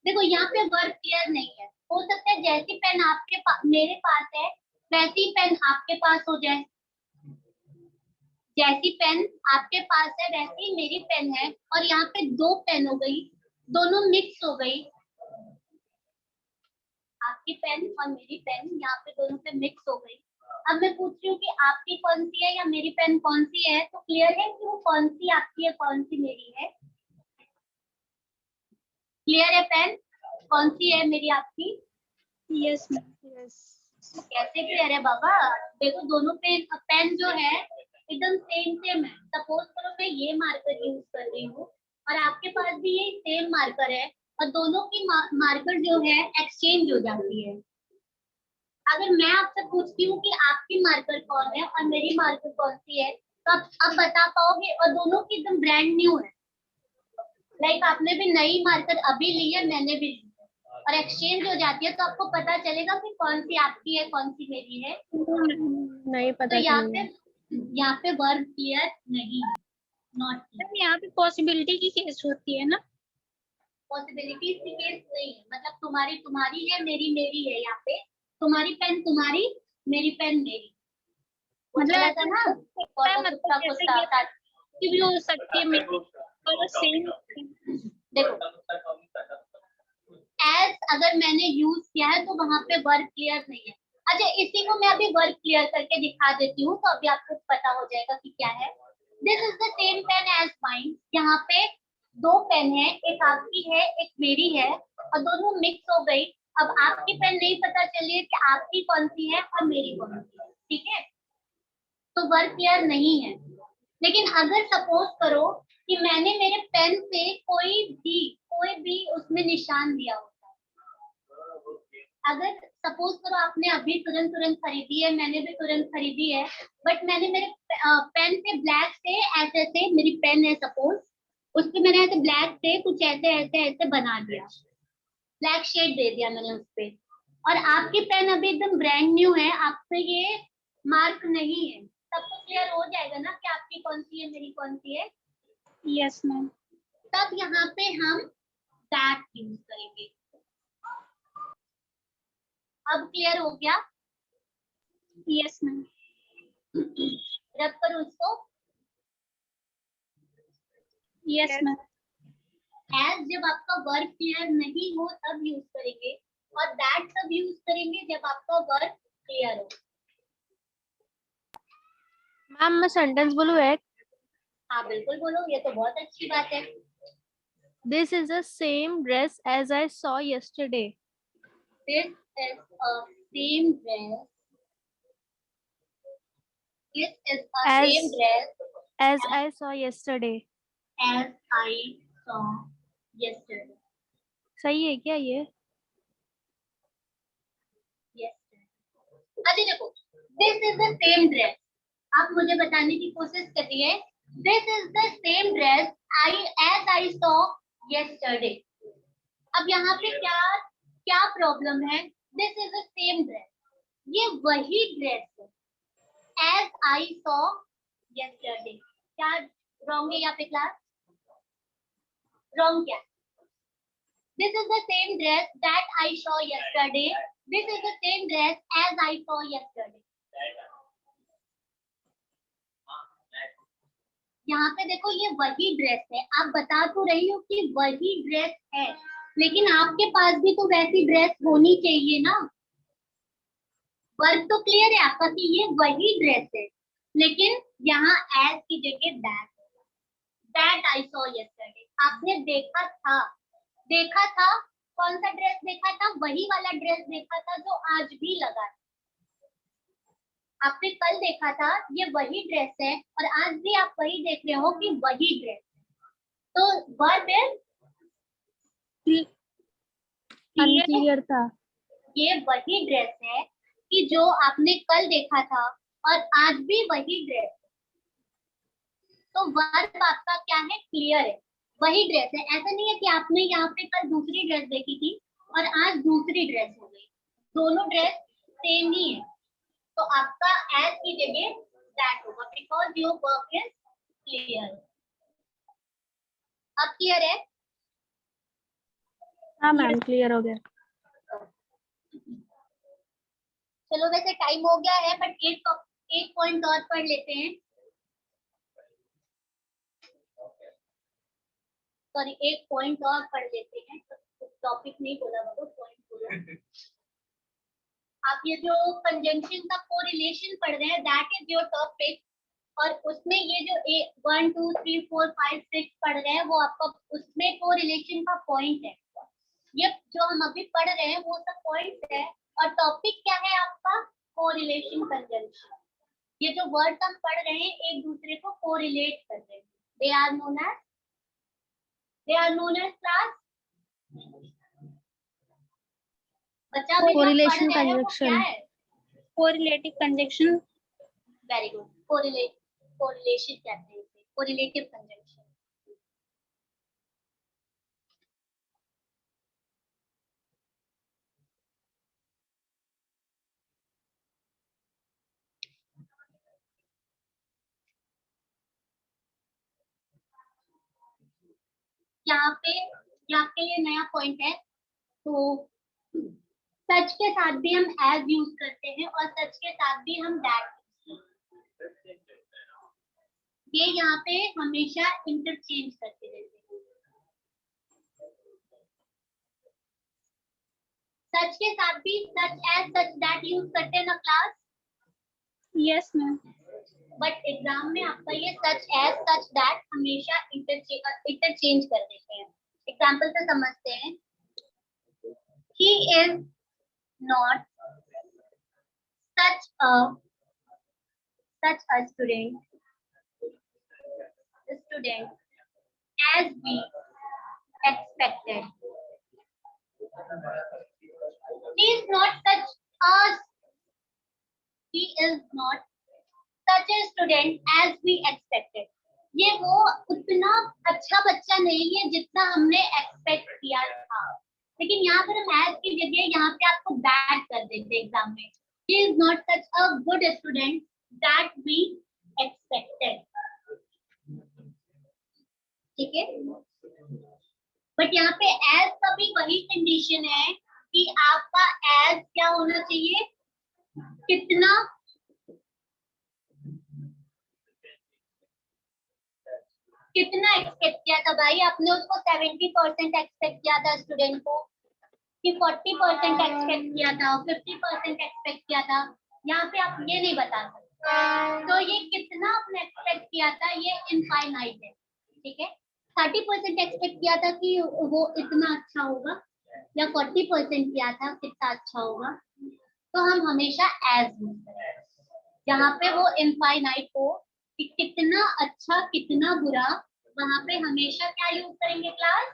देखो यहाँ पे वर्ब क्लियर नहीं है. हो सकता है जैसी पेन आपके मेरे पास है वैसी पेन आपके पास हो जाए. जैसी पेन आपके पास है वैसी मेरी पेन है और यहाँ पे दो पेन हो गई, दोनों मिक्स हो गई. आपकी पेन और मेरी पेन यहाँ पे दोनों पे मिक्स हो गई. अब मैं पूछ रही हूँ कि आपकी कौन सी है या मेरी पेन कौन सी है, तो क्लियर है कि वो कौन सी आपकी है कौन सी मेरी है. क्लियर है? पेन कौन सी है मेरी आपकी? Yes ma'am. Yes. कैसे क्लियर है बाबा? देखो दोनों पेन जो है एकदम सेम है. सपोज करो मैं ये मार्कर यूज कर रही हूँ और आपके पास भी ये सेम मार्कर है और दोनों की मार्कर जो है एक्सचेंज हो जाती है. अगर मैं आपसे पूछती हूँ कि आपकी मार्कर कौन है और मेरी मार्कर कौन सी है तो आप अब बता पाओगे और दोनों की एकदम ब्रांड न्यू है. लाइक आपने भी नई मार्कर अभी ली है, मैंने भी ली है और एक्सचेंज हो जाती है तो आपको पता चलेगा कि कौन सी आपकी है कौन सी मेरी है. नहीं पता तो चलेगा. यहाँ पे वर्ब क्लियर नहीं है, नॉट क्लियर. मैम यहाँ पे पॉसिबिलिटी की केस होती है ना. पॉसिबिलिटी की केस नहीं है. मतलब तुम्हारी तुम्हारी है, मेरी मेरी है. यहाँ पे तुम्हारी पेन तुम्हारी, मेरी पेन मेरी. मतलब था ना मतलब जैसे ये भी हो सकती है मेरी और सेम. देखो एज अगर मैंने यूज किया है तो वहां पे वर्ब क्लियर नहीं है. अच्छा, इसी को मैं अभी वर्ब क्लियर करके दिखा देती हूँ तो अभी आपको पता हो जाएगा कि क्या है. This is the same pen as mine. यहाँ पे दो पेन है, एक आपकी है एक मेरी है और दोनों मिक्स हो गई. अब आपकी पेन नहीं पता चलिए कि आपकी कौन सी है और मेरी कौन सी है. ठीक है, तो वर्ब क्लियर नहीं है. लेकिन अगर सपोज करो कि मैंने मेरे पेन से कोई भी उसमें निशान दिया होता है. अगर सपोज करो आपने अभी तुरंत खरीदी है, मैंने भी तुरंत खरीदी है, बट मैंने मेरे पेन पे ब्लैक से ऐसे मेरी पेन है सपोज, उस पे मैंने ऐसे ब्लैक से कुछ ऐसे बना दिया, ब्लैक शेड दे दिया मैंने उस पे. और आपकी पेन अभी एकदम ब्रांड न्यू है, आप पे ये मार्क नहीं है. तब तो क्लियर हो जाएगा ना कि आपकी कौन सी है मेरी कौन सी है. Yes ma'am. तब यहाँ पे हम दैट यूज करेंगे. अब क्लियर हो गया? Yes ma'am. रब करो उसको. Yes ma'am. एज जब आपका वर्ब क्लियर नहीं हो तब यूज करेंगे और दैट तब यूज करेंगे जब आपका वर्ब क्लियर हो. मैम मैं सेंटेंस बोलूँ एक. हाँ बिल्कुल बोलो, ये तो बहुत अच्छी बात है. This is the same dress as I saw yesterday. This is a same dress. This is a As- same dress As I saw yesterday. as I saw yesterday. सही है क्या ये? यस। अभी देखो, this is the same dress. आप मुझे बताने की कोशिश करिए, this is the same dress I saw yesterday. अब यहाँ पे क्या क्या प्रॉब्लम है? This is the same dress, ये वही ड्रेस है एज आई सॉ यस्टरडे। क्या रॉन्ग है यहाँ पे क्लास? रॉन्ग क्या? This is the same dress that I saw yesterday, this is the same dress as I saw yesterday. यहाँ पे देखो, ये वही ड्रेस है। आप बता तो रही हो कि वही ड्रेस है, लेकिन आपके पास भी तो वैसी ड्रेस होनी चाहिए ना। वर्क तो क्लियर है आपका कि ये वही ड्रेस है, लेकिन यहाँ एज की जगह दैट आई सॉ यस्टरडे। आपने देखा था, कौन सा ड्रेस देखा था? वही वाला ड्रेस देखा था जो आज भी लगा है। आपने कल देखा था, ये वही ड्रेस है, और आज भी आप वही देख रहे हो कि वही ड्रेस है। तो वर्ब अनक्लियर था। ये वही ड्रेस है कि जो आपने कल देखा था और आज भी वही ड्रेस है। तो वर्ब आपका क्या है? क्लियर है, वही ड्रेस है। ऐसा नहीं है कि आपने यहाँ पे कल दूसरी ड्रेस देखी थी और आज दूसरी ड्रेस हो गई, दोनों ड्रेस सेम ही है। तो आपका एज की जगह दैट होगा, because your work is clear. अब क्लियर है? हाँ मैम, क्लियर हो गया। चलो, वैसे टाइम हो गया है, बट एक पॉइंट और पढ़ लेते हैं। सॉरी, एक पॉइंट और पढ़ लेते हैं। टॉपिक नहीं बोला बाबू, पॉइंट बोला। आप ये जो कंजंक्शन का कोरिलेशन पढ़ रहे हैं, दैट इज योर टॉपिक, और उसमें ये जो 1 2 3 4 5 6 पढ़ रहे हैं, वो आपका उसमें कोरिलेशन का पॉइंट है। ये जो हम अभी पढ़ रहे हैं वो सब पॉइंट है, और टॉपिक क्या है आपका? Correlation conjunction. ये जो वर्ड हम पढ़ रहे हैं एक दूसरे को कोरिलेट कर रहे हैं। They are known as class. बच्चा भी जो पढ़ Correlation रहे हैं वो conjunction. क्या है? Correlative conjunction. Very good. Correlation कहते हैं इसे, कोरिलेटिव कंजंक्शन। यहाँ पे ये आपके लिए नया पॉइंट है। तो सच के साथ भी हम एज यूज करते हैं और सच के साथ भी हम दैट। ये यहाँ पे हमेशा इंटरचेंज करते रहते हैं। सच के साथ भी such as such that use करते हैं ना class? Yes ma'am. But exam में आपका ये सच एज सच दैट हमेशा इंटरचेंज कर देते हैं। एग्जाम्पल से समझते हैं। He is not such a student as we expected. He is not such a student as we expected. ये वो उतना अच्छा बच्चा नहीं है जितना हमने एक्सपेक्ट किया था। लेकिन यहाँ पर हम एज की जगह यहाँ पे आपको दैट कर देते हैं एग्जाम में। He is not such a good student that we expected. ठीक है? बट यहाँ पे एज का भी वही कंडीशन है कि आपका एज क्या होना चाहिए? कितना एक्सपेक्ट किया था भाई आपने? उसको 70% एक्सपेक्ट किया था स्टूडेंट को, कि 40% एक्सपेक्ट किया था, 50% एक्सपेक्ट किया था? यहाँ पे आप ये नहीं बता सकते। तो ये कितना आपने एक्सपेक्ट किया था, ये इनफाइनाइट है। ठीक है? 30% एक्सपेक्ट किया था कि वो इतना अच्छा होगा, या 40% किया था कितना अच्छा होगा, तो हम हमेशा एज यूज करें। जहाँ पे वो इनफाइनाइट हो कि कितना अच्छा कितना बुरा, वहां पे हमेशा क्या यूज करेंगे क्लास?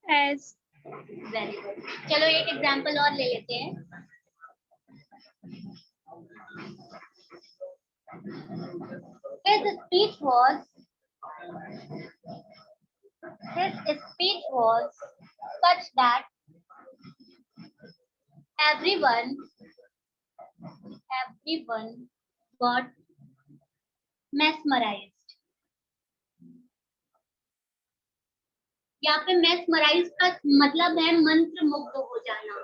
As. Very good. चलो एक एग्जांपल और ले लेते हैं। His speech was such that everyone got mesmerized. यहाँ पे mesmerized का मतलब है मंत्र मुग्ध हो जाना।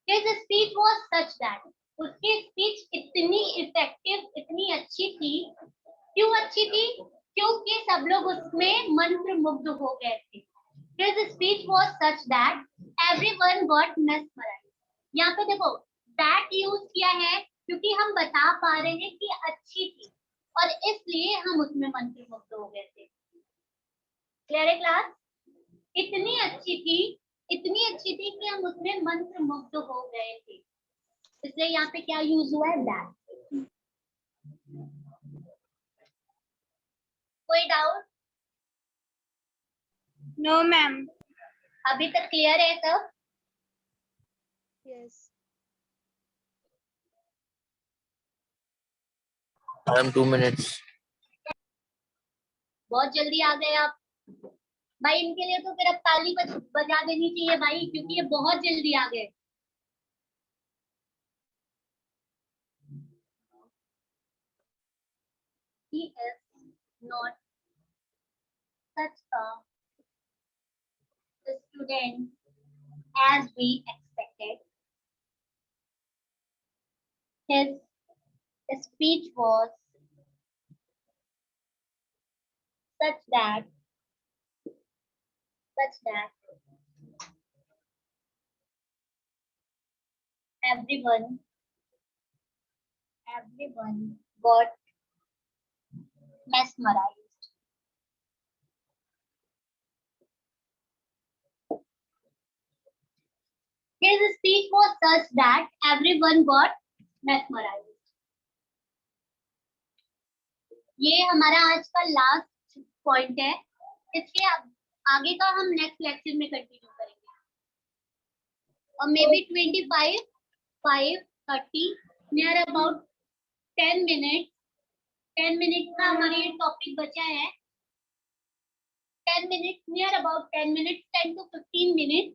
His speech was such that, उसकी स्पीच इतनी इफेक्टिव, इतनी अच्छी थी। क्यों अच्छी थी? क्योंकि सब लोग उसमें मंत्र मुग्ध हो गए थे। His speech was such that everyone got mesmerized. यहाँ पे देखो that यूज किया है क्योंकि हम बता पा रहे हैं कि अच्छी थी और इसलिए हम उसमें मंत्र मुग्ध हो गए थे। क्लियर है क्लास? इतनी अच्छी थी कि हम उसमें मंत्र मुग्ध हो गए थे, इसलिए यहाँ पे क्या यूज हुआ है? दैट। कोई डाउट? No, ma'am. अभी तक क्लियर है सब? Yes. I'm 2 minutes. बहुत जल्दी आ गए आप भाई। इनके लिए तो फिर अब ताली बजा देनी चाहिए भाई, क्योंकि ये बहुत जल्दी आ गए। He is not such a student as we expected. His speech was such that everyone got mesmerized. His speech was such that everyone got mesmerized. ये हमारा आज का लास्ट पॉइंट है। इसके आगे का हम नेक्स्ट लेक्चर में कंटिन्यू करेंगे और may be 25, 5, 30 near about 10 minute का हमारा ये टॉपिक बचा है। 10 minute near about 10 minute, 10 to 15 minute,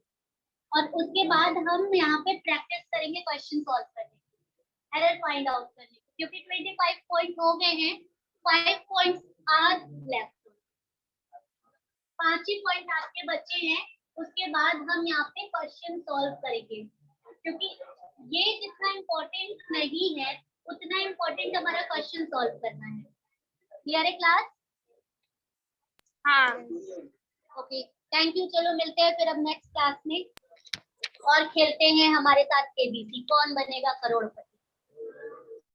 और उसके बाद हम यहाँ पे प्रैक्टिस करेंगे क्वेश्चन सॉल्व करने की, एरर फाइंड आउट करने की, क्योंकि 25 पॉइंट हो गए हैं, 5 पॉइंट्स आर लेफ्ट। 5 ही पॉइंट आपके बचे हैं, उसके बाद हम यहाँ पे क्वेश्चन सॉल्व करेंगे, क्योंकि ये जितना इम्पोर्टेंट नहीं है उतना इम्पोर्टेंट हमारा क्वेश्चन सॉल्व करना है। क्लियर है क्लास? हाँ। Okay, thank you. चलो मिलते हैं फिर अब नेक्स्ट क्लास में और खेलते हैं हमारे साथ केबीसी, कौन बनेगा करोड़पति।